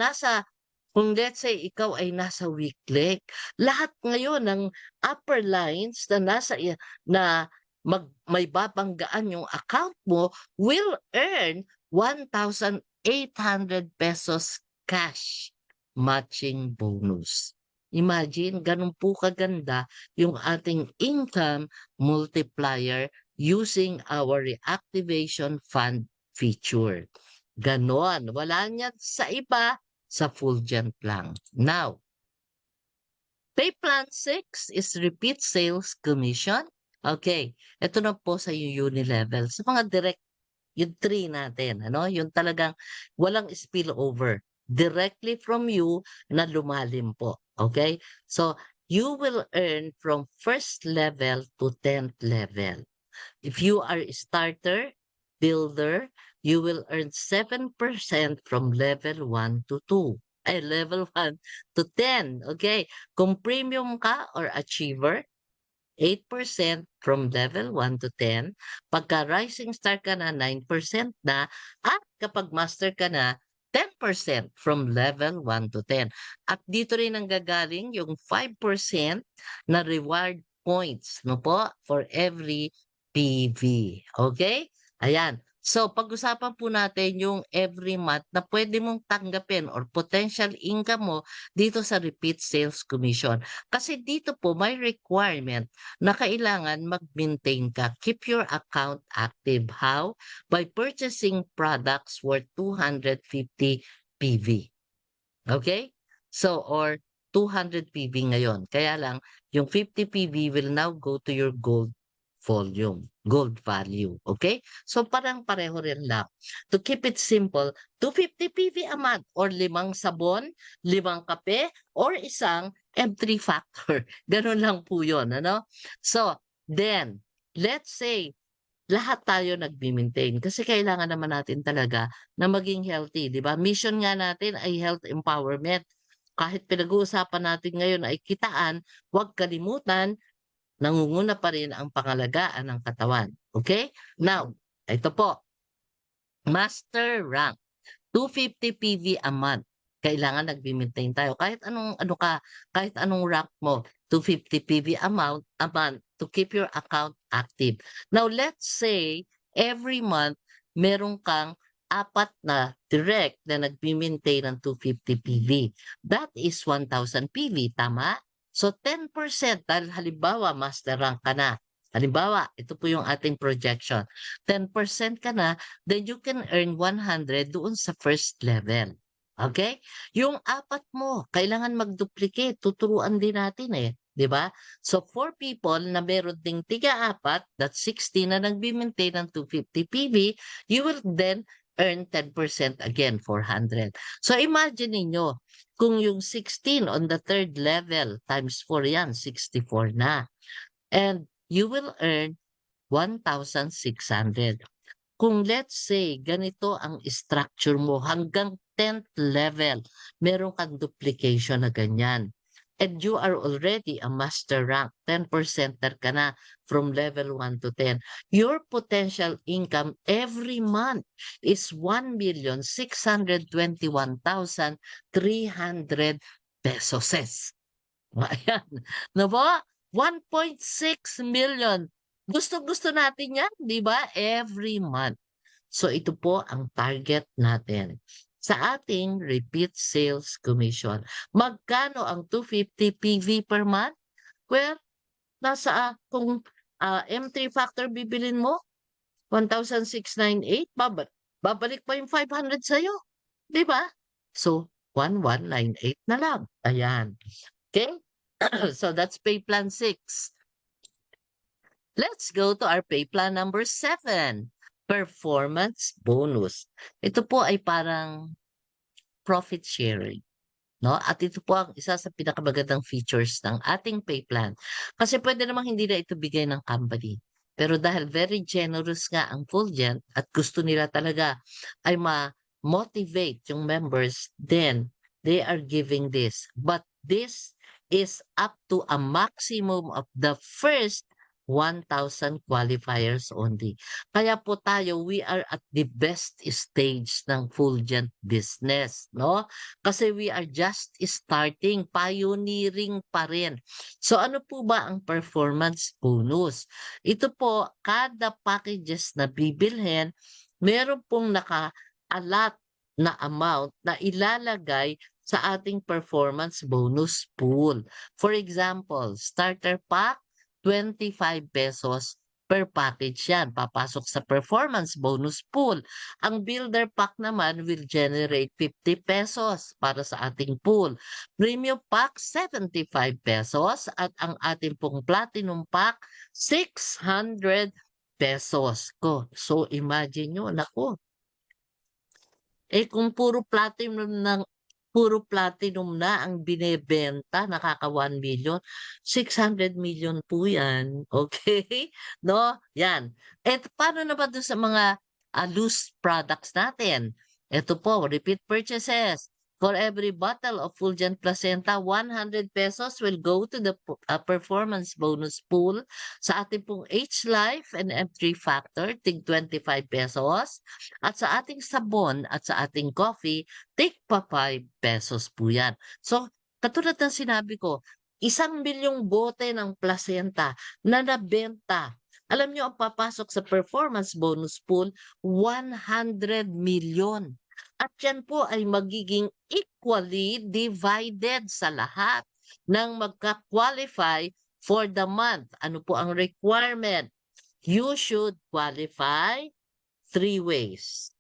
kung let's say ikaw ay nasa weak leg, lahat ngayon ng upper lines na may babanggaan yung account mo will earn 1,800 pesos cash matching bonus. Imagine, ganun po kaganda yung ating income multiplier using our reactivation fund feature. Ganon. Wala niyan sa iba, sa Fulgent lang. Now, Pay Plan 6 is repeat sales commission. Okay, ito na po sa yung Unilevel. Sa mga direct, yung 3 natin, ano? Yung talagang walang spillover. Directly from you na lumalim po. Okay? So, you will earn from first level to 10th level. If you are a starter, builder, you will earn 7% from level 1 to 2. Ay, level 1 to 10. Okay. Kung premium ka or achiever, 8% from level 1 to 10. Pagka rising star ka na, 9% na. At kapag master ka na, 10% from level 1 to 10. At dito rin ang gagaling yung 5% na reward points, no po, for every PV. Okay? Ayan. So, pag-usapan po natin yung every month na pwede mong tanggapin or potential income mo dito sa repeat sales commission. Kasi dito po may requirement na kailangan mag-maintain ka. Keep your account active. How? By purchasing products worth 250 PV. Okay? So, or 200 PV ngayon. Kaya lang, yung 50 PV will now go to your gold volume, gold value. Okay? So, parang pareho rin lang. To keep it simple, 250 PV a month or 5 sabon, 5 kape, or isang M3 factor. Ganun lang po yun. Ano? So, then, let's say, lahat tayo nagme-maintain kasi kailangan naman natin talaga na maging healthy, 'di ba? Mission nga natin ay health empowerment. Kahit pinag-uusapan natin ngayon ay kitaan, huwag kalimutan, nangunguna pa rin ang pangalagaan ng katawan. Okay? Now, ito po, master rank. 250 PV a month. Kailangan nagme-maintain tayo. Kahit anong ano ka, kahit anong rank mo, 250 PV a month to keep your account active. Now, let's say every month meron kang 4 na direct na nagme-maintain ng 250 PV. That is 1,000 PV, tama? So 10% dahil halimbawa master rank ka na. Halimbawa, ito po yung ating projection. 10% ka na, then you can earn 100 doon sa first level. Okay? Yung 4 mo, kailangan mag-duplicate. Tuturuan din natin eh. 'Di ba? So, 4 people na meron ding tiga-4, that's 60 na nagbi-maintain ng 250 PV, you will then earn 10% again, 400. So, imagine ninyo, kung yung 16 on the third level times 4 yan, 64 na. And you will earn 1,600. Kung let's say ganito ang structure mo hanggang 10th level, meron kang duplication na ganyan. And you are already a master rank, 10%er ka na from level 1 to 10. Your potential income every month is 1,621,300 pesos. Ayan. Na ba? 1.6 million. Gustong-gusto natin yan, di ba? Every month. So ito po ang target natin. Sa ating repeat sales commission, magkano ang 250 PV per month? Well, nasa kung M3 factor bibilin mo, 1,698, babalik pa yung 500 sa'yo. Di ba? So, 1,198 na lang. Ayan. Okay? So that's pay plan 6. Let's go to our pay plan number 7. Performance bonus. Ito po ay parang profit sharing. No? At ito po ang isa sa pinakamagandang features ng ating pay plan. Kasi pwede namang hindi na ito bigay ng company. Pero dahil very generous nga ang Fulgent at gusto nila talaga ay ma-motivate yung members, then they are giving this. But this is up to a maximum of the first 1,000 qualifiers only. Kaya po tayo, we are at the best stage ng Fulgent business, no? Kasi we are just starting, pioneering pa rin. So ano po ba ang performance bonus? Ito po, kada packages na bibilhin, meron pong naka-allot na amount na ilalagay sa ating performance bonus pool. For example, starter pack, 25 pesos per package yan. Papasok sa performance bonus pool. Ang builder pack naman will generate 50 pesos para sa ating pool. Premium pack, 75 pesos. At ang ating pong platinum pack, 600 pesos. So imagine nyo, naku, kung puro platinum na ang binebenta, nakaka 1 million, 600 million po 'yan, okay? No, 'yan. Paano naman dun sa mga, loose products natin? Eto po, repeat purchases. For every bottle of Fulgent Placenta, 100 pesos will go to the performance bonus pool. Sa ating pong H-Life and M3 Factor, tig 25 pesos. At sa ating sabon at sa ating coffee, take pa 5 pesos po yan. So, katulad ng sinabi ko, 1 milyong bote ng placenta na nabenta Alam niyo ang papasok sa performance bonus pool, 100 million. At yan po ay magiging equally divided sa lahat ng magka-qualify for the month. Ano po ang requirement? You should qualify 3 ways.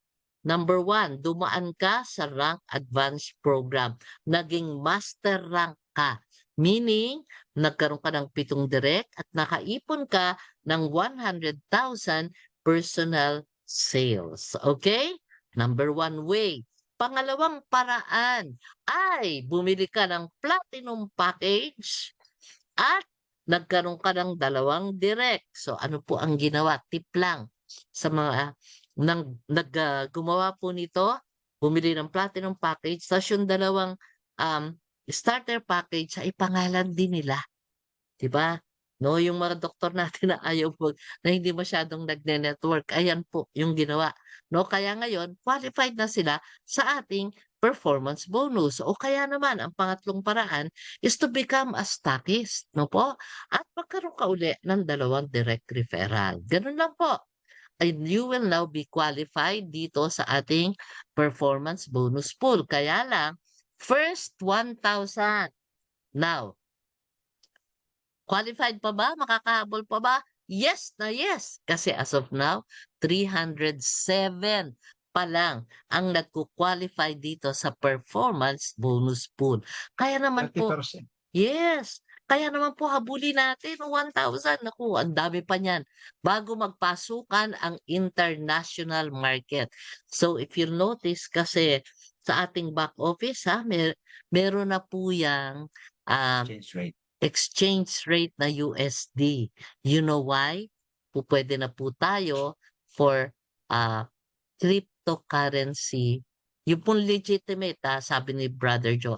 Number 1, dumaan ka sa rank advanced program. Naging master rank ka. Meaning, nagkaroon ka ng 7 direct at nakaipon ka ng 100,000 personal sales. Okay? Number 1 way. Pangalawang paraan ay bumili ka ng platinum package at nagkaroon ka ng 2 direct. So ano po ang ginawa? Tip lang sa mga gumawa po nito, bumili ng platinum package ta's yung 2 um, starter package ay pangalan din nila. 'Di ba? No, yung mga doktor natin na ayaw na hindi masyadong nagne-network, ayan po yung ginawa, 'no? Kaya ngayon qualified na sila sa ating performance bonus o kaya naman ang pangatlong paraan is to become a stockist, 'no po? At magkaroon ka uli ng 2 direct referral, gano'n lang po. And you will now be qualified dito sa ating performance bonus pool. Kaya lang, first 1,000. Now, qualified pa ba? Makakahabol pa ba? Yes na yes. Kasi as of now, 307 pa lang ang nagko-qualify dito sa performance bonus pool. Kaya naman po, 30%. yes. Kaya naman po habulin natin ang 1,000. Naku, ang dami pa niyan bago magpasukan ang international market. So if you'll notice kasi sa ating back office meron na po yang Exchange rate. exchange rate na USD. You know why? Pupuwede na po tayo for cryptocurrency. Yung pong legitimate, sabi ni Brother Joe,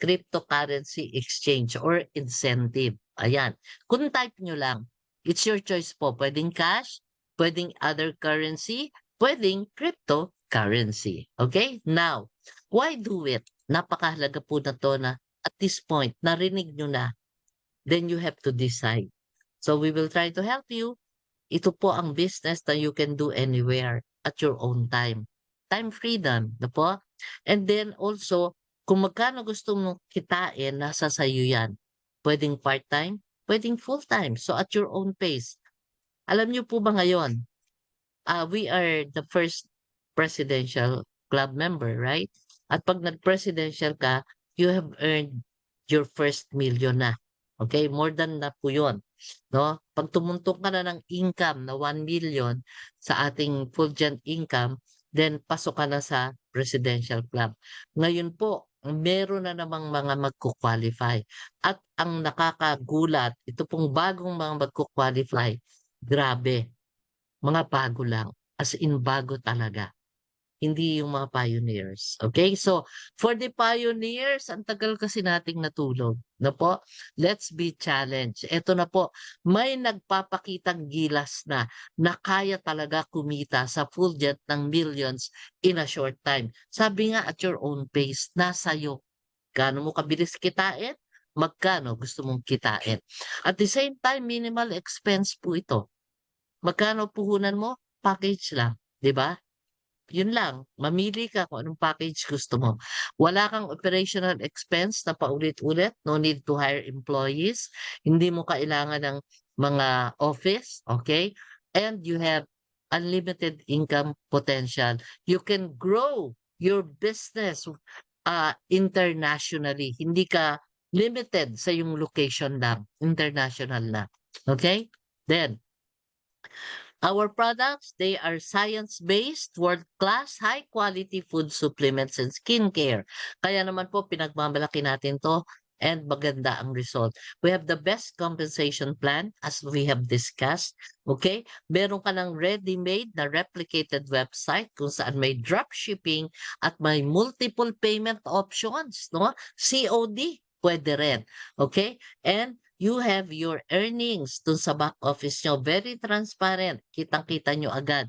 cryptocurrency exchange or incentive. Ayan. Kung type nyo lang, it's your choice po. Pwedeng cash, pwedeng other currency, pwedeng cryptocurrency. Okay? Now, why do it? Napakahalaga po na to na at this point, narinig nyo na, then you have to decide. So we will try to help you. Ito po ang business that you can do anywhere at your own time. Time freedom, na po? And then also, kung magkano gusto mong kitain, nasa sayo yan. Pwedeng part-time, pwedeng full-time. So at your own pace. Alam niyo po ba ngayon, we are the first presidential club member, right? At pag nag-presidential ka, you have earned your first million na. Okay? More than na po yun. No? Pag tumuntong ka na ng income na 1 million sa ating Fulgent income, then pasok ka na sa presidential club. Ngayon po, meron na namang mga magko-qualify. At ang nakakagulat, ito pong bagong mga magko-qualify, grabe, mga bago lang, as in bago talaga. Hindi yung mga pioneers. Okay? So, for the pioneers, ang tagal kasi nating natulog. Na po? Let's be challenged. Ito na po, may nagpapakitang gilas na kaya talaga kumita sa Fulgent ng millions in a short time. Sabi nga, at your own pace, nasa iyo. Gaano mo kabilis kitain? Magkano gusto mong kitain? At the same time, minimal expense po ito. Magkano puhunan mo? Package lang, 'di ba? Yun lang, mamili ka kung anong package gusto mo. Wala kang operational expense na paulit-ulit, no need to hire employees, hindi mo kailangan ng mga office, okay? And you have unlimited income potential. You can grow your business internationally. Hindi ka limited sa yung location lang, international na. Okay? Then, our products, they are science-based, world-class, high-quality food supplements and skincare. Kaya naman po pinagmamalaki natin to and maganda ang result. We have the best compensation plan as we have discussed. Okay? Meron ka ng ready-made na replicated website kung saan may drop shipping at may multiple payment options. No? COD, pwede rin. Okay? And you have your earnings dun sa back office nyo. Very transparent. Kitang-kita nyo agad.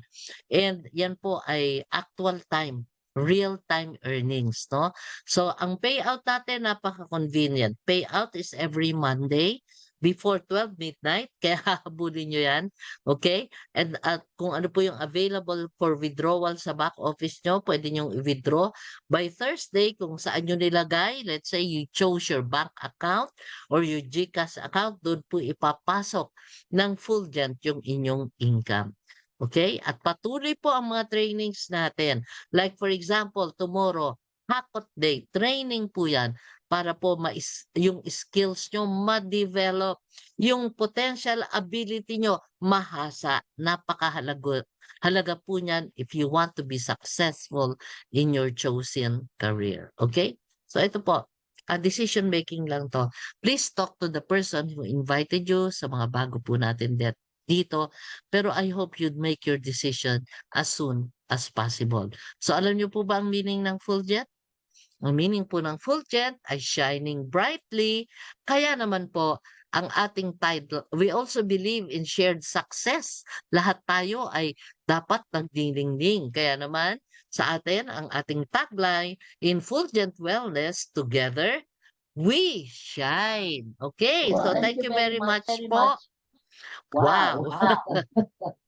And yan po ay actual time, real-time earnings, no? So, ang payout natin, napaka-convenient. Payout is every Monday. before 12 midnight, kaya hahabulin nyo yan. Okay? And at kung ano po yung available for withdrawal sa back office nyo, pwede nyo i-withdraw. By Thursday, kung saan nyo nilagay, let's say you chose your bank account or your GCash account, doon po ipapasok ng Fulgent yung inyong income. Okay? At patuloy po ang mga trainings natin. Like for example, tomorrow, Hakot Day, training po yan para po yung skills nyo ma-develop, yung potential ability nyo mahasa. Halaga po niyan if you want to be successful in your chosen career. Okay? So ito po, decision making lang to. Please talk to the person who invited you sa mga bago po natin dito. Pero I hope you'd make your decision as soon as possible. So alam niyo po ba ang meaning ng full jet? Ang meaning po ng Fulgent ay shining brightly. Kaya naman po, ang ating title, we also believe in shared success. Lahat tayo ay dapat nagdingding. Kaya naman, sa atin, ang ating tagline, in Fulgent Wellness, together, we shine. Okay, so Thank thank you you very very much, much very much. po. Wow. Wow.